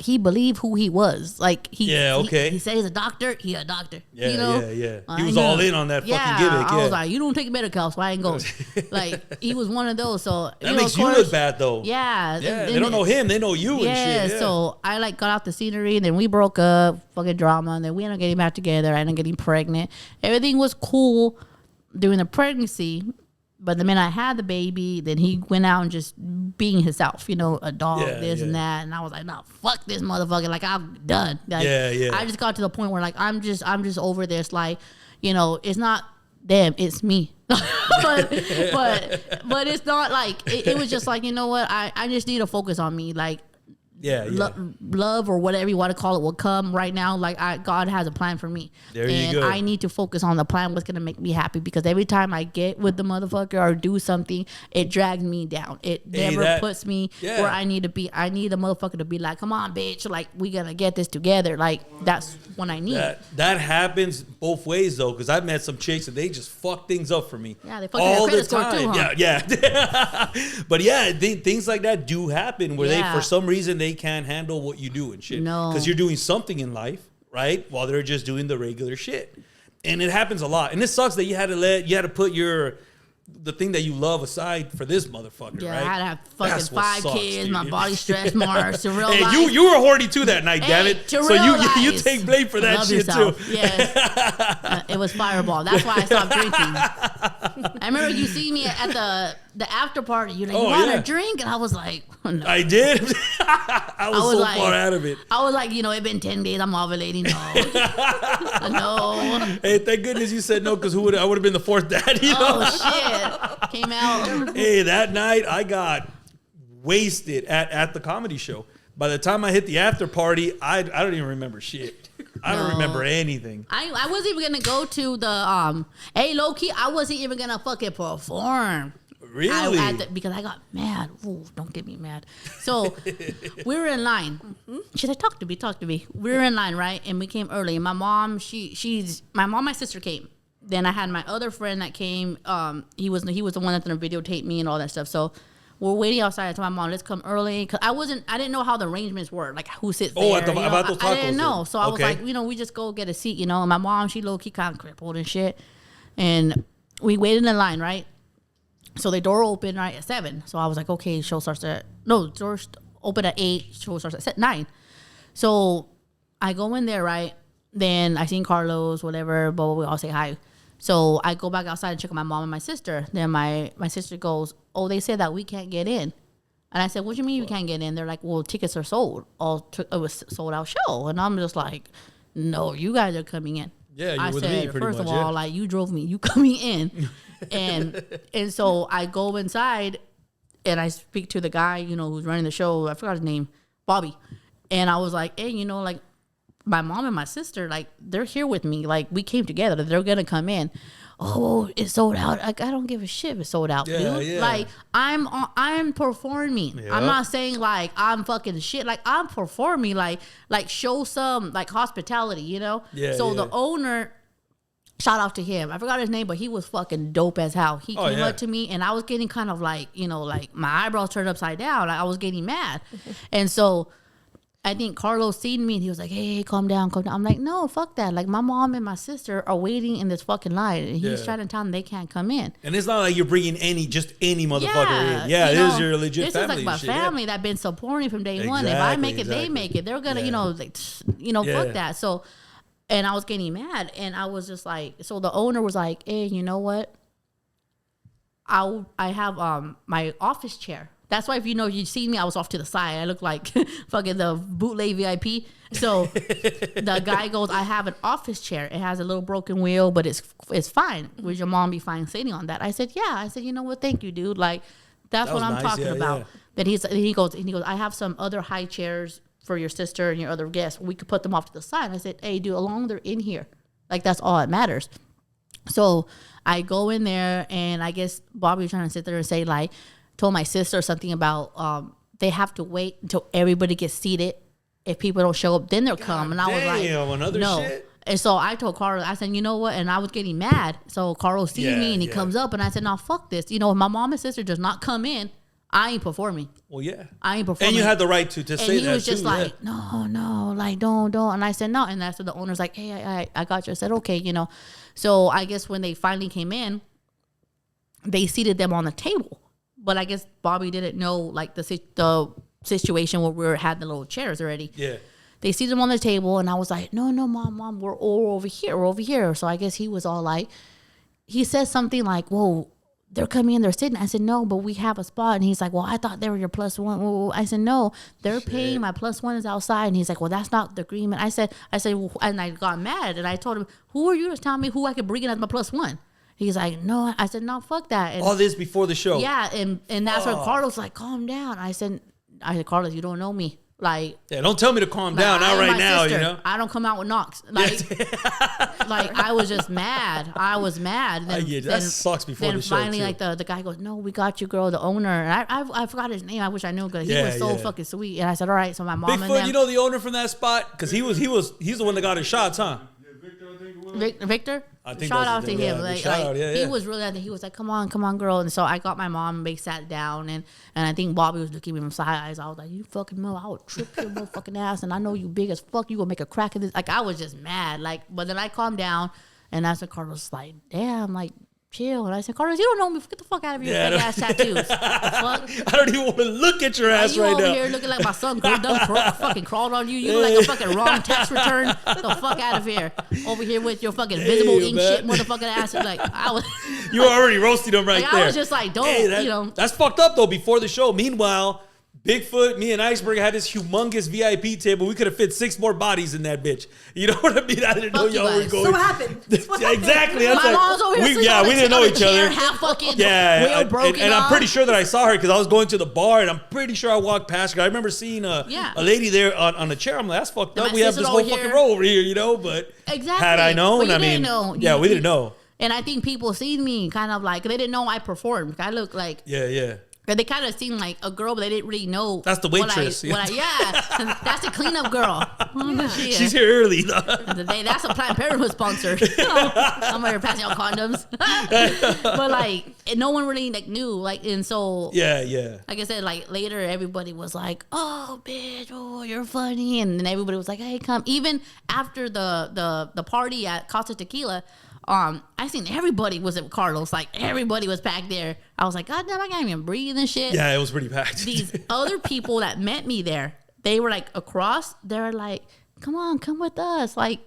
he believed who he was. Like he said he's a doctor. He a doctor. Yeah, you know? yeah. He was all in on that fucking gimmick. I was like, you don't take medical, so I ain't going. Like he was one of those. So that makes you look bad though. Yeah, they don't know him. They know you and shit. Yeah. So I like got out the scenery, and then we broke up, fucking drama, and then we ended up getting back together. I ended up getting pregnant. Everything was cool. during the pregnancy. But the minute I had the baby, then he went out and just being himself, you know, a dog, and that. And I was like, no, fuck this motherfucker. Like, I'm done. Like, I just got to the point where, like, I'm just over this. Like, you know, it's not them, it's me. but it's not like, it was just like, you know what? I just need to focus on me. Like, love or whatever you want to call it will come right now. Like God has a plan for me, and I need to focus on the plan. What's gonna make me happy? Because every time I get with the motherfucker or do something, it drags me down. It never puts me where I need to be. I need the motherfucker to be like, "Come on, bitch! Like we gonna get this together." Like that's what I need. That happens both ways though, because I've met some chicks and they just fuck things up for me. Yeah, they fuck all the time. Too, huh? Yeah. But yeah, things like that do happen where they, for some reason, they can't handle what you do and shit. No. Because you're doing something in life, right? While they're just doing the regular shit. And it happens a lot. And it sucks that you had to put the thing that you love aside for this motherfucker, right? I had to have fucking 5 kids, dude. My body stress marks, to realize. Hey, you were horny too that night, damn it. So you take blame for that shit yourself. too. Yes. It was Fireball. That's why I stopped drinking. I remember you see me at the after party. You're like, you want a drink? And I was like, no. I did. I was so far out of it. I was like, it's been 10 days. I'm ovulating. No. No. Hey, thank goodness you said no, because I would have been the fourth daddy. Shit. Came out. Hey, that night I got wasted at the comedy show. By the time I hit the after party, I don't even remember shit. I don't remember anything. I wasn't even gonna go to the hey, low key, I wasn't even gonna fucking perform. Really? Because I got mad. Ooh, don't get me mad. So we were in line. She said, talk to me. We were in line, right? And we came early. And my mom, my sister came. Then I had my other friend that came. He was the one that's gonna videotape me and all that stuff. So we're waiting outside. I told my mom, let's come early. Cause I didn't know how the arrangements were. Like who sits there. About those tacos. I didn't know. So I was like, we just go get a seat, And my mom, she low-key kind of crippled and shit. And we waited in line, right? So the door opened right at 7. So I was like, okay, show starts doors open at 8. Show starts at 9. So I go in there, right? Then I seen Carlos, whatever, but we all say hi. So I go back outside and check on my mom and my sister. Then my sister goes, oh, they said that we can't get in. And I said, what do you mean we can't get in? They're like, well, tickets are sold. It was sold out show. And I'm just like, no, you guys are coming in. Yeah, you're with me pretty first much, of all, like you drove me, you coming in. and so I go inside and I speak to the guy, who's running the show. I forgot his name, Bobby. And I was like, hey, like my mom and my sister, like they're here with me. Like we came together. They're going to come in. Oh, it's sold out. Like I don't give a shit if it's sold out, dude. Yeah. Like I'm performing. Yep. I'm not saying like I'm fucking shit. Like I'm performing. Like show some like hospitality, Yeah. So the owner, shout out to him. I forgot his name, but he was fucking dope as hell. He came up to me and I was getting kind of like, like my eyebrows turned upside down. I was getting mad. And so I think Carlos seen me and he was like, hey, calm down. I'm like, no, fuck that. Like my mom and my sister are waiting in this fucking line and he's trying to tell them they can't come in. And it's not like you're bringing any motherfucker in. Yeah, it is your legit family. This is like my family that been supporting from day one. If I make it, they make it. They're going to, fuck that. So, and I was getting mad and I was just like, so the owner was like, hey, you know what? I have my office chair. That's why if you see me, I was off to the side. I look like fucking the bootleg VIP. So the guy goes, I have an office chair. It has a little broken wheel, but it's fine. Would your mom be fine sitting on that? I said, yeah. I said, you know what? Thank you, dude. Like that's what I'm talking about. Yeah. Then he goes, I have some other high chairs for your sister and your other guests. We could put them off to the side. I said, hey, dude, as long as they're in here, like that's all that matters. So I go in there and I guess Bobby was trying to sit there and say like, told my sister something about they have to wait until everybody gets seated. If people don't show up, then they'll come. And I was like, no. Shit. And so I told Carlos, I said, you know what? And I was getting mad. So Carlos sees me and he comes up and I said, no, fuck this. If my mom and sister does not come in, I ain't performing. Well, yeah. I ain't performing. And you had the right to say that, and he was just like, no, like, don't. And I said, no. And that's when the owner's like, hey, I got you. I said, okay, So I guess when they finally came in, they seated them on the table. But I guess Bobby didn't know, like, the situation where we had the little chairs already. Yeah. They seated them on the table, and I was like, no, mom, we're all over here. We're over here. So I guess he was all like, he says something like, whoa, they're coming in, they're sitting. I said, no, but we have a spot. And he's like, well, I thought they were your plus one. Whoa. I said, no, they're paying. My plus one is outside. And he's like, well, that's not the agreement. I said, well, and I got mad. And I told him, who are you to tell me who I could bring in as my plus one? He's like, no. I said, no, fuck that. And all this before the show. Yeah, and that's where Carlos like, calm down. I said, Carlos, you don't know me. Like, yeah, don't tell me to calm down. Not right now, sister. You know. I don't come out with knocks. Like, like I was just mad. I was mad. Then, that sucks before the show. Then finally, like the guy goes, "No, we got you, girl." The owner, and I forgot his name. I wish I knew because he was so fucking sweet. And I said, "All right." So my mom Bigfoot, and them, you know the owner from that spot because he's the one that got his shots, huh? Victor? I think shout out to him. He was really, I think he was like, come on, girl. And so I got my mom and they sat down and I think Bobby was looking at me from side eyes. I was like, you fucking mother, I would trip your motherfucking ass. And I know you big as fuck. You gonna make a crack in this. Like, I was just mad. Like, but then I calmed down and that's when Carlos was like, damn, like, chill. And I said, Carlos, you don't know me. Get the fuck out of here, fake ass tattoos. Fuck. I don't even want to look at your ass right now. You over here looking like my son fucking crawled on you. You look like a fucking wrong tax return. Get the fuck out of here. Over here with your fucking visible ink shit motherfucking ass. Like, I was. You were already roasting him right there. I was just like, don't, you know. That's fucked up though before the show. Meanwhile, Bigfoot, me and Iceberg had this humongous VIP table. We could have fit 6 more bodies in that bitch. You know what I mean? I didn't know y'all were going. So what happened? Exactly. My mom's over here. We didn't know each other. Half fucking and I'm pretty sure that I saw her because I was going to the bar and I'm pretty sure I walked past her. I remember seeing a lady there on a chair. I'm like, that's fucked up. We have this whole fucking row over here, you know? But had I known, I mean, we didn't know. And I think people seen me kind of like, they didn't know I performed. I look like. Yeah. They kind of seemed like a girl, but they didn't really know. That's the waitress. That's the cleanup girl. Yeah. She's here early. That's a Planned Parenthood sponsor. I'm over here passing out condoms. But like, no one really like knew. Like, and so yeah. Like I said, like later, everybody was like, "Oh, bitch, oh, you're funny," and then everybody was like, "Hey, come." Even after the party at Casa Tequila. I seen everybody was at Carlos. Like, everybody was packed there. I was like, God damn, I can't even breathe and shit. Yeah, it was pretty packed. These other people that met me there, they were like across. They're like, come on, come with us. Like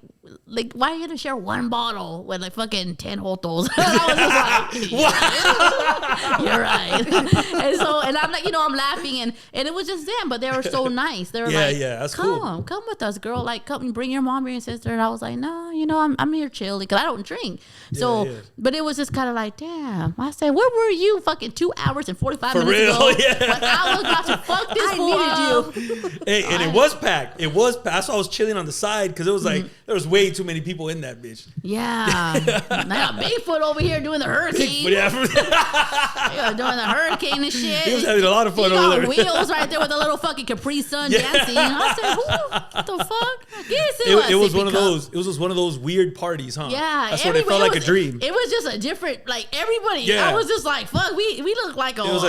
why are you gonna share one bottle with like fucking 10 hotos? I was just like, you're right. And I'm like, I'm laughing and it was just them, but they were so nice. They were like, that's cool. Come with us, girl. Like, come bring your mom or your sister. And I was like, no, I'm here chilling because I don't drink. So, but it was just kind of like, damn. I said, where were you fucking 2 hours and 45 minutes ago? Yeah. When I was about to fuck this fool up. Hey, and it was packed. It was packed. So I was chilling on the side because it was like, there was way too many people in that bitch. Yeah. I got Bigfoot over here doing the hurricane. Doing the hurricane and shit. He was having a lot of fun over there. Wheels right there with a little fucking Capri Sun dancing. I said, what the fuck? It was one of those. It was just one of those weird parties, huh? Yeah. That's what it felt like a dream. It was just a different, like everybody. Yeah. I was just like, fuck, we look like a. It was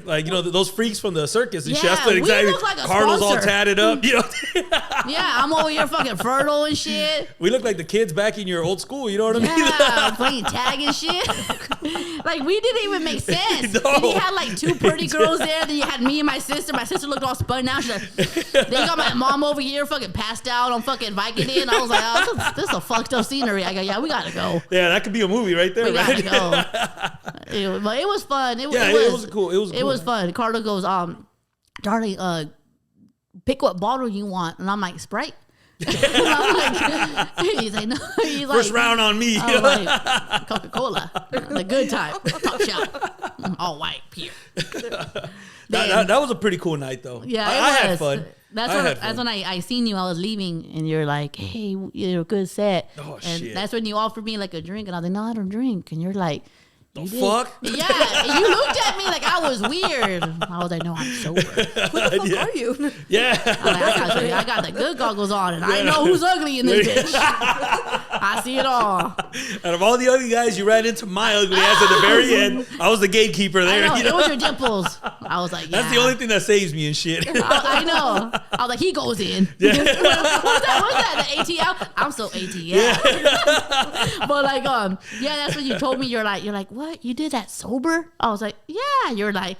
like those freaks from the circus and shit. Yeah, That's what exactly. We look like a Carlos sponsor. all tatted up. Yeah, I'm over here fucking fertile and shit. We look like the kids back in your old school. You know what I mean? Yeah, playing tag and shit. Like, we didn't even make sense. No. Then you had like 2 pretty girls there. Then you had me and my sister. My sister looked all spun out. Then you got my mom over here fucking passed out on fucking Vicodin. I was like, oh, this is a fucked up scenery. I go, yeah, we gotta go. Yeah, that could be a movie right there. We gotta go. But it was fun. It was cool. It was fun. Carter goes, darling, pick what bottle you want. And I'm like, Sprite? He's like, no. He's First like, round on me. I'm like, Coca-Cola, the good type, top shelf, all white, pure. That was a pretty cool night, though. Yeah, I had fun. That's when I seen you. I was leaving, and you're like, "Hey, you're a good set." Oh, and shit. That's when you offered me like a drink, and I was like, "No, I don't drink." And you're like, "The fuck?" Yeah, and you looked at me like I was weird. I was like, "No, I'm sober." What the fuck are you? Yeah. I got the good goggles on, and I know who's ugly in this bitch. I see it all. Out of all the ugly guys, you ran into my ugly ass at the very end. I was the gatekeeper there. I know, it was your dimples. I was like, yeah. That's the only thing that saves me and shit. I know. I was like, he goes in. Yeah. What's that? The ATL? I'm so ATL. Yeah. But like, that's when you told me. You're like, what? You did that sober? I was like, yeah. You're like,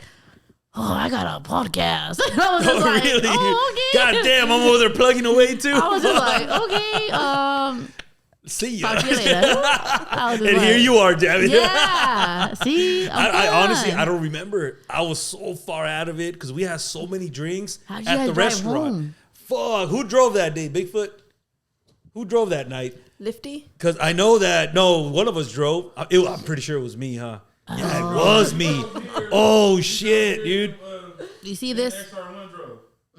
oh, I got a podcast. I was just like, really? oh, okay. God damn, I'm over there plugging away too. I was just like, okay. See ya. Talk to you later. I was just And like, here you are, damn it. Yeah. See, I honestly, I don't remember. I was so far out of it because we had so many drinks How'd you at guys the drive restaurant. home? Fuck. Who drove that day, Bigfoot? Who drove that night? Lifty. Because I know that, no, one of us drove. I'm pretty sure it was me, huh? Yeah, it was me. Oh, shit, dude. You see this?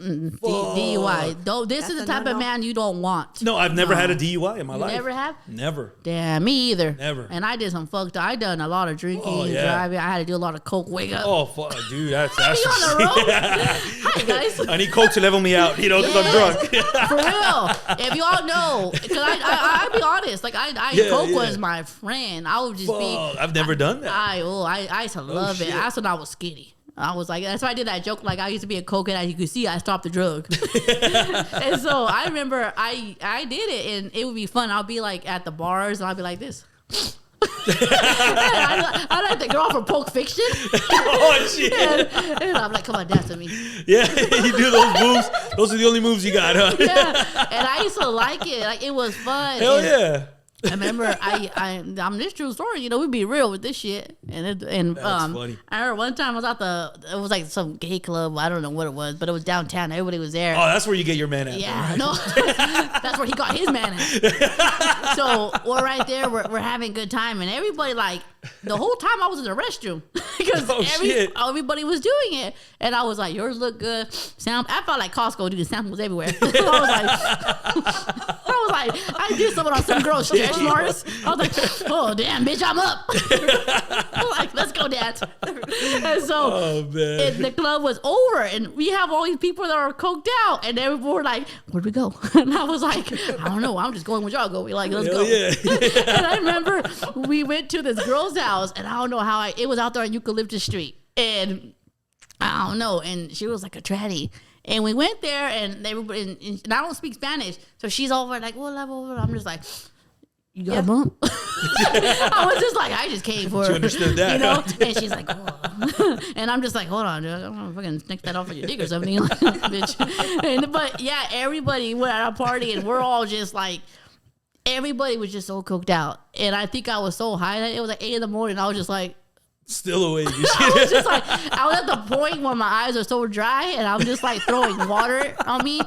DUI. This is the type of man you don't want. No, I've never had a DUI in my life. Never have? Never. Damn, me either. Never. And I did some fucked up. I done a lot of drinking, yeah. driving. I had to do a lot of coke. Wake up. Oh, fuck, dude. That's Be on the road. Hi guys. I need Coke to level me out, because I'm drunk. For real. If you all know, because I'll be honest, like Coke was my friend. I would just be. I've never done that. I used to love it. shit. That's when I was skinny. I was like, that's why I did that joke. Like I used to be a cokehead. As you can see, I stopped the drug. And so I remember I did it, and it would be fun. I'll be like at the bars, and I'll be like this. I like the girl from Pulp Fiction. Oh shit! And I'm like, come on, dance with me. Yeah, you do those moves. Those are the only moves you got, huh? Yeah, and I used to like it. Like it was fun. Hell and yeah! I remember I'm this true story. We be real with this shit. And That's funny. I remember one time I was it was like some gay club. I don't know what it was, but it was downtown. Everybody was there. Oh, that's where you get your man at. Yeah, though, right? no, that's where he got his man at. So we're right there. We're having a good time, and everybody like the whole time I was in the restroom because everybody was doing it, and I was like, "Yours look good." Sam, I felt like Costco, dude. Samples everywhere. I was like, I did something on some girl's stretch marks. I was like, oh damn, bitch, I'm up. I'm like, let's go, dad. And so the club was over, and we have all these people that are coked out, and they were like, where'd we go? And I was like, I don't know. I'm just going with y'all go. We're like, let's go. Yeah. And I remember we went to this girl's house, and I don't know how it was out there on Eucalyptus Street, and I don't know, and she was like a tranny. And we went there, and everybody, and I don't speak Spanish, so she's over like, well, I'm just like, you got a bump? I was just like, I just came for She understood that, And she's like, oh. And I'm just like, hold on, dude, I'm gonna fucking nick that off of your dick or something, bitch. But yeah, everybody were at a party, and we're all just like, everybody was just so cooked out, and I think I was so high that it was like 8 a.m. I was just like. Still awake. I was just like, I was at the point where my eyes are so dry, and I'm just like throwing water on me,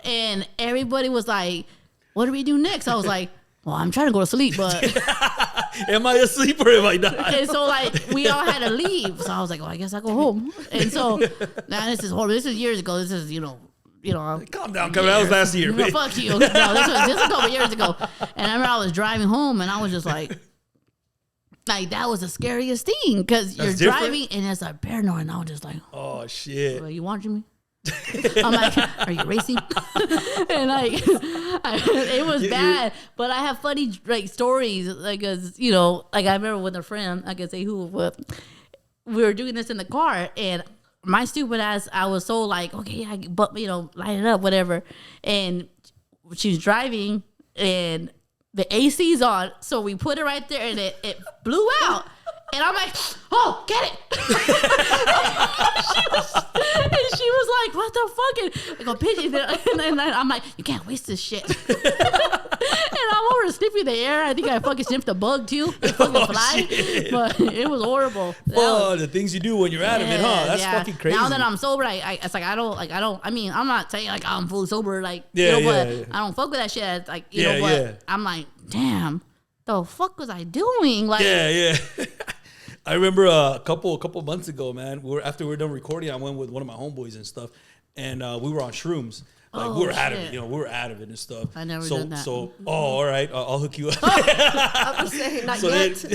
and everybody was like, what do we do next? I was like, well, I'm trying to go to sleep, but am I asleep or am I not? and so like we all had to leave, so I was like, well, I guess I'll go home. And so now this is horrible. This is years ago. This is calm down, that was last year. No, fuck you. No, this was a couple years ago, and I remember I was driving home, and I was just like that was the scariest thing because you're driving and it's like paranoid, and I was just like, oh shit, are you watching me? I'm like, are you racing? And like, it was bad, but I have funny like stories, like, cause like I remember with a friend, I can say who, but we were doing this in the car, and my stupid ass, I was so like, okay, but light it up, whatever, and she's driving and the AC's on, so we put it right there, and it blew out. And I'm like, oh, get it. she was like, what the fuck? And I go, bitch. And then I'm like, you can't waste this shit. And I'm over sniffing the air. I think I fucking sniffed a bug too. It fucking fly. Shit. But it was horrible. The things you do when you're out of it, huh? That's fucking crazy. Now that I'm sober, it's like, I don't, I mean, I'm not saying like I'm fully sober, like, but I don't fuck with that shit. It's like, but I'm like, damn, the fuck was I doing? Like, yeah. I remember a couple months ago, man. After we were done recording, I went with one of my homeboys and stuff, and we were on shrooms. Like we were out of it, we were out of it and stuff. I never done that. So, all right, I'll hook you up. I was saying, not yet.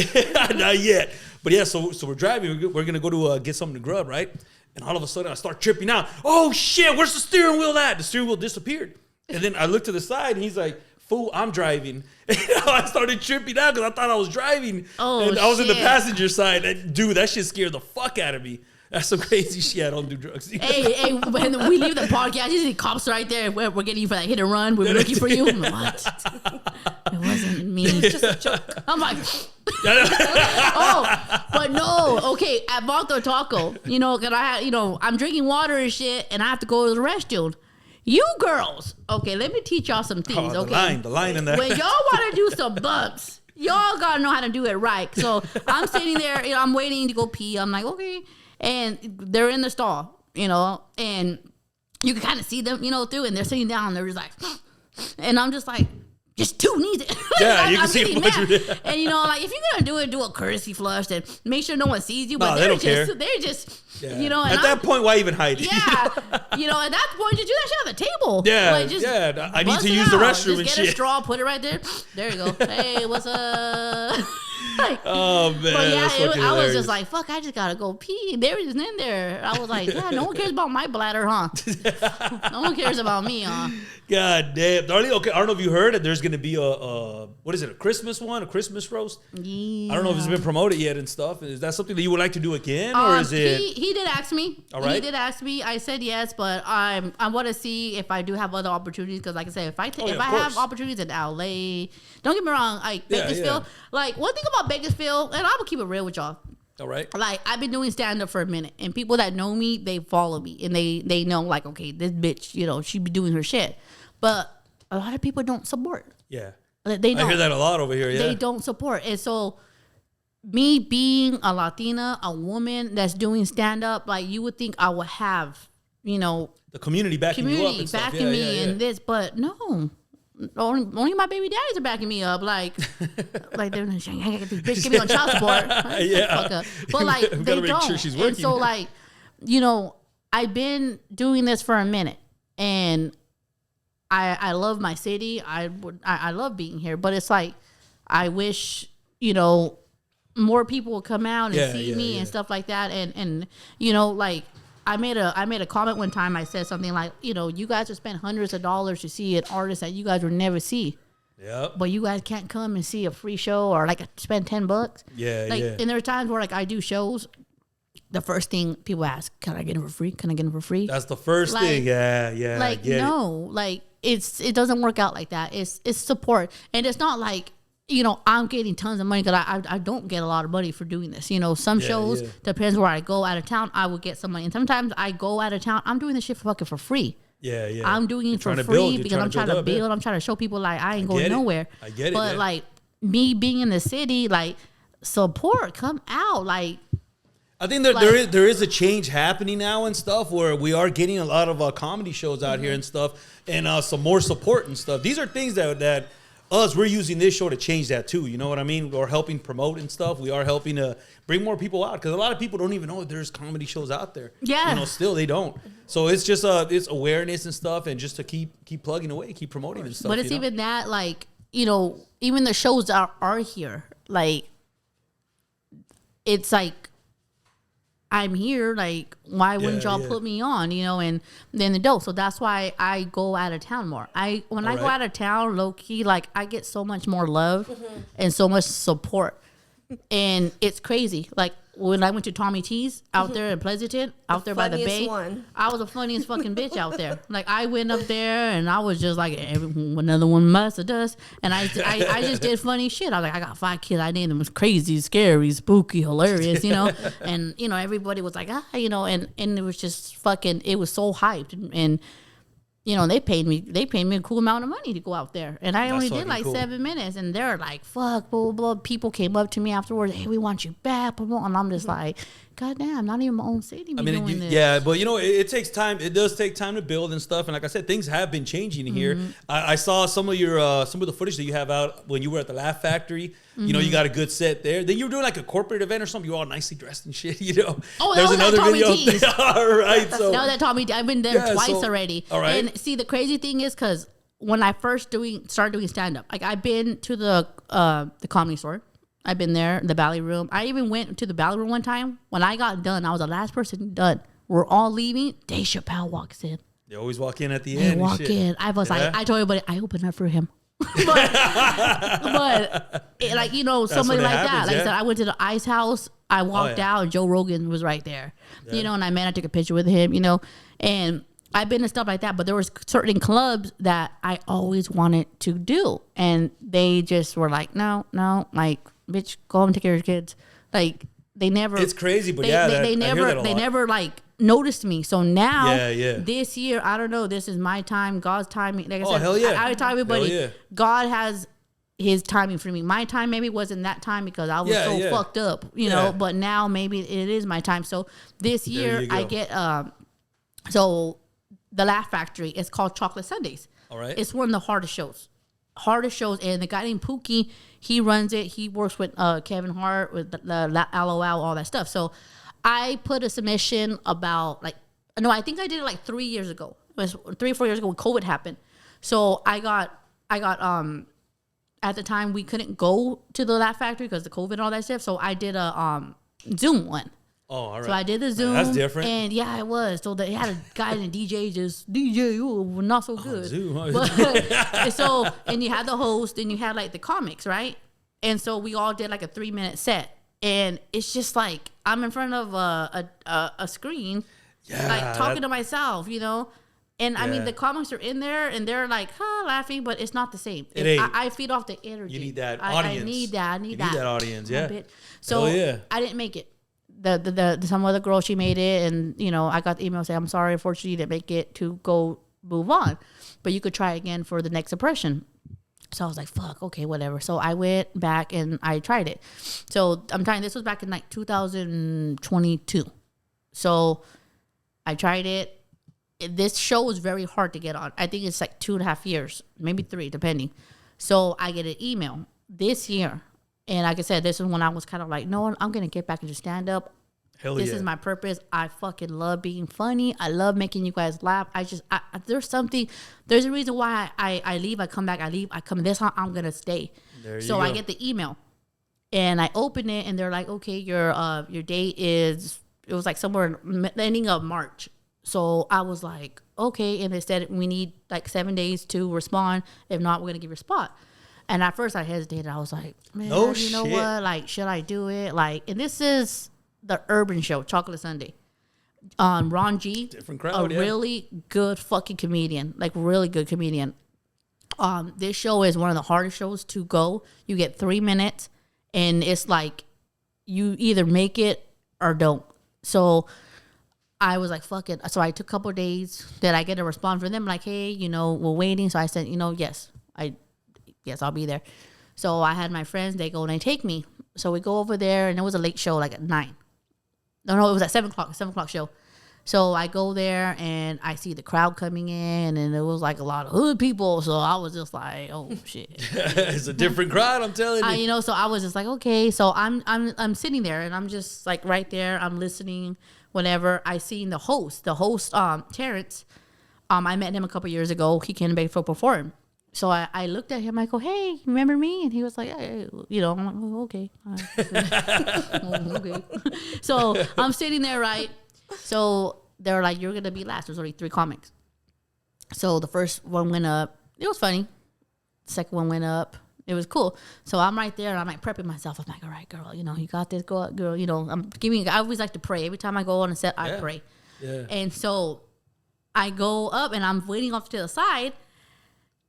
Not yet. But yeah, so we're driving. We're gonna go to get something to grub, right? And all of a sudden, I start tripping out. Oh shit! Where's the steering wheel at? The steering wheel disappeared. And then I look to the side, and he's like, fool, I'm driving. I started tripping out because I thought I was driving. Oh, and I was in the passenger side. And, dude, that shit scared the fuck out of me. That's some crazy shit. I don't do drugs. Hey, when we leave the podcast, you see cops right there. We're getting you for that hit and run. We're looking for you. I'm like, what? It wasn't me. Just a joke. I'm like, oh, but no. Okay, at Bacto Taco, cause I had, I'm drinking water and shit, and I have to go to the restroom. You girls, okay, let me teach y'all some things, okay? The line in there. When y'all want to do some bumps, y'all got to know how to do it right. So I'm sitting there, you know, I'm waiting to go pee. I'm like, okay. And they're in the stall, you know, and you can kind of see them, you know, through, and they're sitting down, and they're just like, and I'm just like, just two needs it. Yeah, you can see what you did. And you know, like if you're gonna do it, do a courtesy flush and make sure no one sees you. But they don't care. They're just, you know. And at that point, why even hide it? Yeah, you know, at that point, just do that shit on the table. Yeah, like, just I need to use the restroom just and get shit. a straw, put it right there. There you go. Hey, what's up? Like, oh man, but yeah, I was hilarious. just like, fuck, I just gotta go pee. They were just in there. I was like, yeah, no one cares about my bladder, huh? No one cares about me, huh? God damn, Darling. Okay, I don't know if you heard it. There's gonna be a what is it? A Christmas one, a Christmas roast. Yeah. I don't know if it's been promoted yet and stuff. Is that something that you would like to do again, or is it? He did ask me. All right. He did ask me. I said yes, but I want to see if I do have other opportunities. Because, like I said, if I have opportunities in LA, don't get me wrong. Like Bakersfield, like one thing about Bakersfield, and I will keep it real with y'all. All right. Like I've been doing stand up for a minute, and people that know me, they follow me, and they know like, okay, this bitch, you know, she be doing her shit. But a lot of people don't support. Yeah. They don't. I hear that a lot over here. Yeah. They don't support, and so me being a Latina, a woman that's doing stand up, like you would think I would have, you know, the community backing you up and stuff. backing me and this, but no. Only my baby daddies are backing me up. Like they're like, I got this bitch give me on child support. Yeah. But like they make don't. Sure she's working. And so like, you know, I've been doing this for a minute, and I love my city. I love being here, but it's like I wish, you know, more people would come out and see me and stuff like that. And you know, like I made a comment one time. I said something like, you know, you guys would spend hundreds of dollars to see an artist that you guys would never see. Yep. But you guys can't come and see a free show or like spend $10. Yeah, like, and there are times where like I do shows. The first thing people ask, can I get it for free? Can I get it for free? That's the first thing. Yeah. Like no, like it doesn't work out like that. It's support, and it's not like, you know, I'm getting tons of money because I don't get a lot of money for doing this. You know, some shows depends where I go out of town, I will get some money, and sometimes I go out of town, I'm doing this shit for free. Yeah. I'm doing it for free because I'm trying to build. I'm trying to show people like I ain't going nowhere. I get it. But like me being in the city, like support, come out, like. I think that there is a change happening now and stuff where we are getting a lot of comedy shows out here and stuff, and some more support and stuff. These are things that we're using this show to change that too. You know what I mean? We're helping promote and stuff. We are helping to bring more people out because a lot of people don't even know there's comedy shows out there. Yeah, you know, still they don't. So it's just it's awareness and stuff, and just to keep plugging away, keep promoting and stuff. But it's even that, like, you know, even the shows that are here, like, it's like, I'm here, like, why wouldn't y'all put me on, you know, and then the dope. So that's why I go out of town more. When I go out of town, low key, like, I get so much more love and so much support. And it's crazy. Like, when I went to Tommy T's out there in Pleasanton, out there by the bay, I was the funniest fucking bitch out there. Like, I went up there and I was just like, another one must have does. And I just did funny shit. I was like, I got 5 kids. I named them crazy, scary, spooky, hilarious, you know. And, you know, everybody was like, you know, and it was just fucking, it was so hyped. And you know, they paid me a cool amount of money to go out there. And I only did like 7 minutes. And they're like, fuck, blah, blah, blah. People came up to me afterwards. Hey, we want you back. Blah, blah. And I'm just like, God damn, not even my own city doing this. Yeah, but you know, it takes time. It does take time to build and stuff. And like I said, things have been changing here. I saw some of the footage that you have out when you were at the Laugh Factory. You know, you got a good set there. Then you were doing like a corporate event or something. You were all nicely dressed and shit, you know. Oh, there's another video. All right. So that Tommy T. I've been there twice already. All right. And see, the crazy thing is, because when I first started doing stand-up, like I've been to the Comedy Store. I've been there, the Valley Room. I even went to the Valley Room one time. When I got done, I was the last person done. We're all leaving. Dave Chappelle walks in. They always walk in at the end. They walk in. I was like, I told everybody, I opened up for him. but like, you know, somebody like that. Like I said, I went to the Ice House. I walked out, and Joe Rogan was right there. Yeah. You know, and I took a picture with him, you know. And I've been to stuff like that, but there was certain clubs that I always wanted to do. And they just were like, no, like, bitch, go home and take care of your kids. Like, they never. It's crazy, but they never like noticed me. So now, Yeah. this year, I don't know. This is my time, God's timing. Like I said, hell yeah. I tell everybody, Hell yeah. God has his timing for me. My time maybe wasn't that time because I was so fucked up, you know. But now maybe it is my time. So this year I get so the Laugh Factory is called Chocolate Sundays. All right. It's one of the hardest shows. And the guy named Pookie, he runs it. He works with Kevin Hart with the LOL, all that stuff. So I put a submission about I think I did it like 3 years ago. It was 3 or 4 years ago when COVID happened. So I got at the time we couldn't go to the Laugh Factory because of COVID and all that stuff. So I did a Zoom one. Oh, all right. So I did the Zoom. That's different. And yeah, it was. So they had a guy and a DJ DJ, ooh, not so good. Zoom. But, and you had the host and you had like the comics, right? And so we all did like a 3-minute set. And it's just like I'm in front of a screen, like talking to myself, you know? And I mean, the comics are in there and they're like, laughing, but it's not the same. It ain't. I feed off the energy. You need that audience. I need that. You need that audience, yeah. So I didn't make it. The some other girl, she made it, and you know, I got the email saying, I'm sorry, unfortunately you didn't make it to go move on, but you could try again for the next impression. So I was like, fuck, okay, whatever. So I went back and I tried it. So I'm trying, this was back in like 2022. So I tried it. This show was very hard to get on. I think it's like 2.5 years, maybe 3, depending. So I get an email this year. And like I said, this is when I was kind of like, no, I'm going to get back into stand up. This is my purpose. I fucking love being funny. I love making you guys laugh. There's a reason why I leave, I come back, I leave, I come. This time I'm going to stay. So I get the email and I open it and they're like, okay, your date is, it was like somewhere the ending of March. So I was like, okay. And they said, we need like 7 days to respond. If not, we're going to give you a spot. And at first I hesitated. I was like, man, you know what? Like, should I do it? Like, and this is the urban show, Chocolate Sunday. Ron G, different crowd, really good fucking comedian, like really good comedian. This show is one of the hardest shows to go. You get 3 minutes and it's like you either make it or don't. So I was like, fuck it. So I took a couple of days. Did I get a response from them? Like, hey, you know, we're waiting. So I said, you know, yes, I'll be there. So I had my friends, they go and they take me. So we go over there and it was a late show, like at 9. No, it was at 7 o'clock show. So I go there and I see the crowd coming in and it was like a lot of hood people. So I was just like, oh shit. It's a different crowd, I'm telling you. You know, so I was just like, okay. So I'm sitting there and I'm just like right there. I'm listening. Whenever I seen the host, Terrence, I met him a couple years ago. He came to Bakersfield perform. So I looked at him. I go, hey, remember me? And he was like, hey, you know, I'm like, oh, okay. Oh, okay. So I'm sitting there, right? So they're like, you're going to be last. There's only 3 comics. So the first one went up. It was funny. The second one went up. It was cool. So I'm right there and I'm like prepping myself. I'm like, all right, girl, you know, you got this, girl. You know, I always like to pray. Every time I go on a set, I pray. Yeah. And so I go up and I'm waiting off to the side.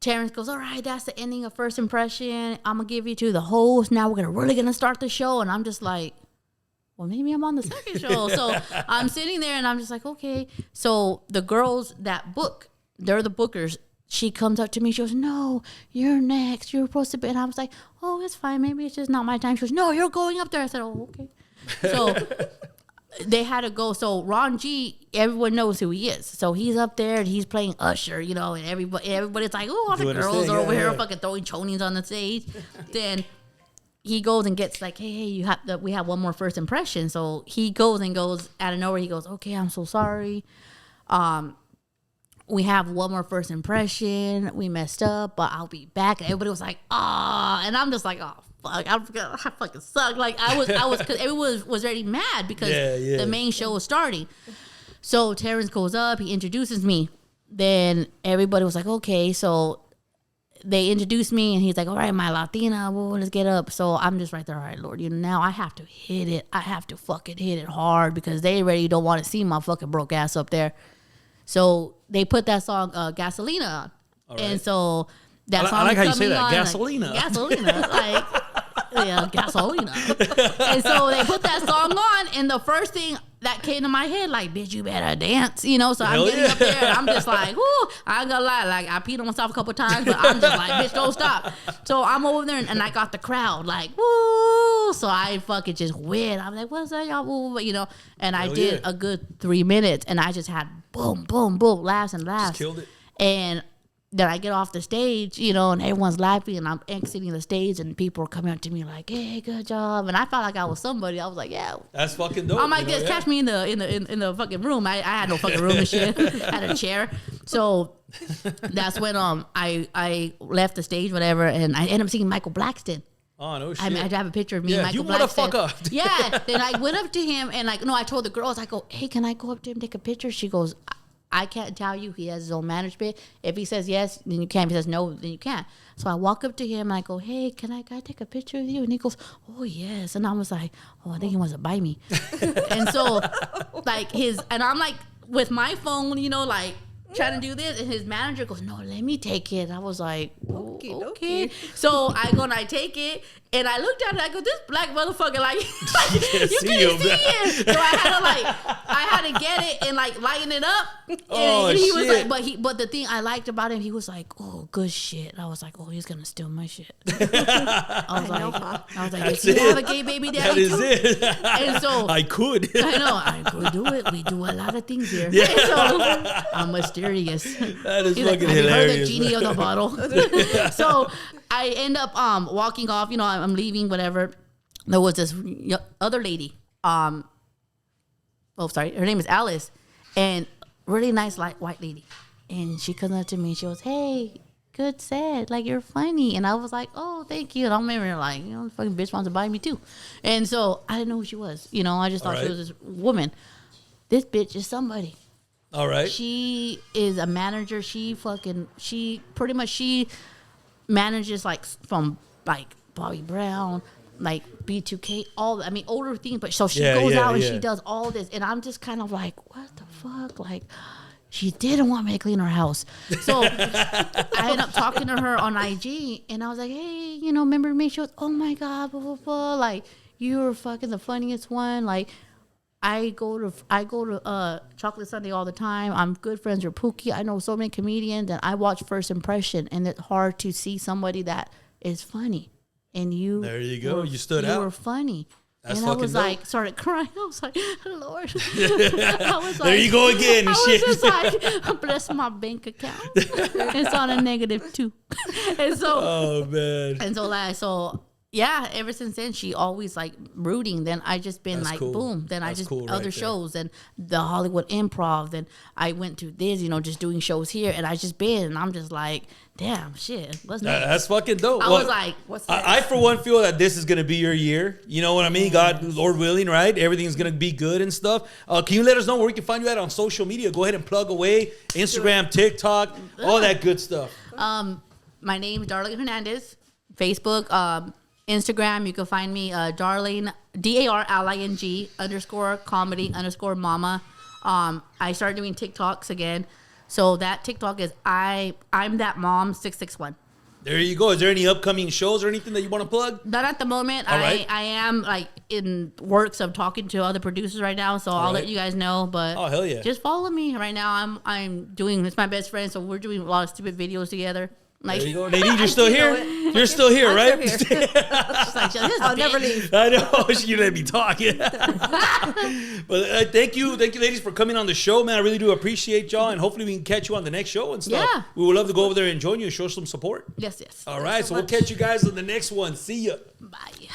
Terrence goes, all right, that's the ending of first impression. I'm going to give you to the host. Now we're really going to start the show. And I'm just like, well, maybe I'm on the second show. So I'm sitting there and I'm just like, okay. So the girls that book, they're the bookers. She comes up to me. She goes, no, you're next. You're supposed to be. And I was like, oh, it's fine. Maybe it's just not my time. She goes, no, you're going up there. I said, oh, okay. So they had to go. So Ron G, everyone knows who he is. So he's up there and he's playing Usher, you know, and everybody's like, oh, all the girls are over here fucking throwing chonies on the stage. Then he goes and gets like, hey, we have one more first impression. So he goes out of nowhere. He goes, okay, I'm so sorry. We have one more first impression. We messed up, but I'll be back. And everybody was like, ah, and I'm just like, oh fuck, I fucking suck. Like I was, cause everyone was already mad because the main show was starting. So Terrence goes up, he introduces me. Then everybody was like, okay, so they introduced me, and he's like, all right, my Latina, well, let's get up. So I'm just right there, all right, Lord, you know, now I have to hit it. I have to fucking hit it hard because they already don't want to see my fucking broke ass up there. So they put that song Gasolina on. Right. And so that song I like how you say that, Gasolina. Gasolina. Like, gasolina. And so they put that song on, and the first thing that came to my head, like, bitch, you better dance, you know? So I'm getting up there, and I'm just like, whoo, I ain't gonna lie, like, I peed on myself a couple times, but I'm just like, bitch, don't stop. So I'm over there, and I got the crowd, like, woo. So I fucking just went. I'm like, what's that, y'all? Woo, you know? And I did a good 3 minutes, and I just had boom, boom, boom, laughs and laughs. Just killed it. And then I get off the stage, you know, and everyone's laughing, and I'm exiting the stage, and people are coming up to me like, "Hey, good job!" And I felt like I was somebody. I was like, "Yeah, that's fucking dope." I'm like, just catch me in the fucking room. I had no fucking room and shit. I had a chair, so that's when I left the stage, whatever, and I ended up seeing Michael Blackston. Oh, no shit. I mean, I have a picture of me and Michael Blackston. You motherfucker. Yeah. Then I went up to him, and like, no, I told the girls, I go, "Hey, can I go up to him and take a picture?" She goes, I can't tell you. He has his own management. If he says yes, then you can. If he says no, then you can't. So I walk up to him and I go, "Hey, can I take a picture of you?" And he goes, "Oh, yes." And I was like, "Oh, I think he wants to bite me." And so, like, and I'm like, with my phone, you know, like, trying to do this. And his manager goes, "No, let me take it." I was like, oh, okay. So I go and I take it. And I looked at it, I go, this black motherfucker, like you couldn't see him. So I had to get it and like lighten it up. And he was like, but the thing I liked about him, he was like, "Oh, good shit." I was like, "Oh, he's gonna steal my shit." I was like, "If you have a gay baby daddy, that is it. And so I could. I know I could do it. We do a lot of things here. Yeah. So I'm mysterious. That is he's fucking like, "Have hilarious. you heard the genie of the bottle?" So I end up walking off. You know, I'm leaving. Whatever. There was this other lady. Her name is Alice, and really nice, like, white lady. And she comes up to me and she goes, "Hey, good set. Like, you're funny." And I was like, "Oh, thank you." And I remember, like, you know, the fucking bitch wants to buy me too. And so I didn't know who she was. You know, I just thought she was this woman. This bitch is somebody. All right. She is a manager. She pretty much manages, like, from, like, Bobby Brown, like B2K, older things. But so she goes out and she does all this, and I'm just kind of like, what the fuck? Like, she didn't want me to clean her house. So I ended up talking to her on IG, and I was like, "Hey, you know, remember me?" She goes, "Oh my God, blah, blah, blah. Like, you're fucking the funniest one. Like, I go to Chocolate Sunday all the time. I'm good friends with Pookie. I know so many comedians, and I watch First Impression, and it's hard to see somebody that is funny. And you, there you go. You stood out. You were funny." That's and I was dope. like, started crying. I was like, "Lord." I was like, there you go again. I was just like, bless my bank account. It's on a -2. And so, oh man. And so yeah, ever since then, she always, like, rooting. Then I just been like, cool. Boom. Then I just cool other shows and the Hollywood Improv. Then I went to this, you know, just doing shows here. And I just been, and I'm just like, damn, shit. What's next? That's fucking dope. I was like, what's next? I, for one, feel that this is going to be your year. You know what I mean? God, Lord willing, right? Everything's going to be good and stuff. Can you let us know where we can find you at on social media? Go ahead and plug away. Instagram, TikTok, all that good stuff. My name is Darling Hernandez. Facebook, Instagram, you can find me Darling, DARLING _comedy_mama. I started doing TikToks again. So that TikTok is I'm that mom 661. There you go. Is there any upcoming shows or anything that you want to plug? Not at the moment. All right. I am, like, in works of talking to other producers right now, so I'll let you guys know. But oh, hell yeah. Just follow me right now. I'm doing, it's my best friend, so we're doing a lot of stupid videos together. Like, there you go. Nadine, you're still here? You're still here, right? Still here. I'll never leave. I know. You let me talk. But thank you, ladies, for coming on the show, man. I really do appreciate y'all, and hopefully we can catch you on the next show and stuff. Yeah. We would love to go over there and join you and show some support. Yes. All right, so we'll catch you guys on the next one. See ya. Bye.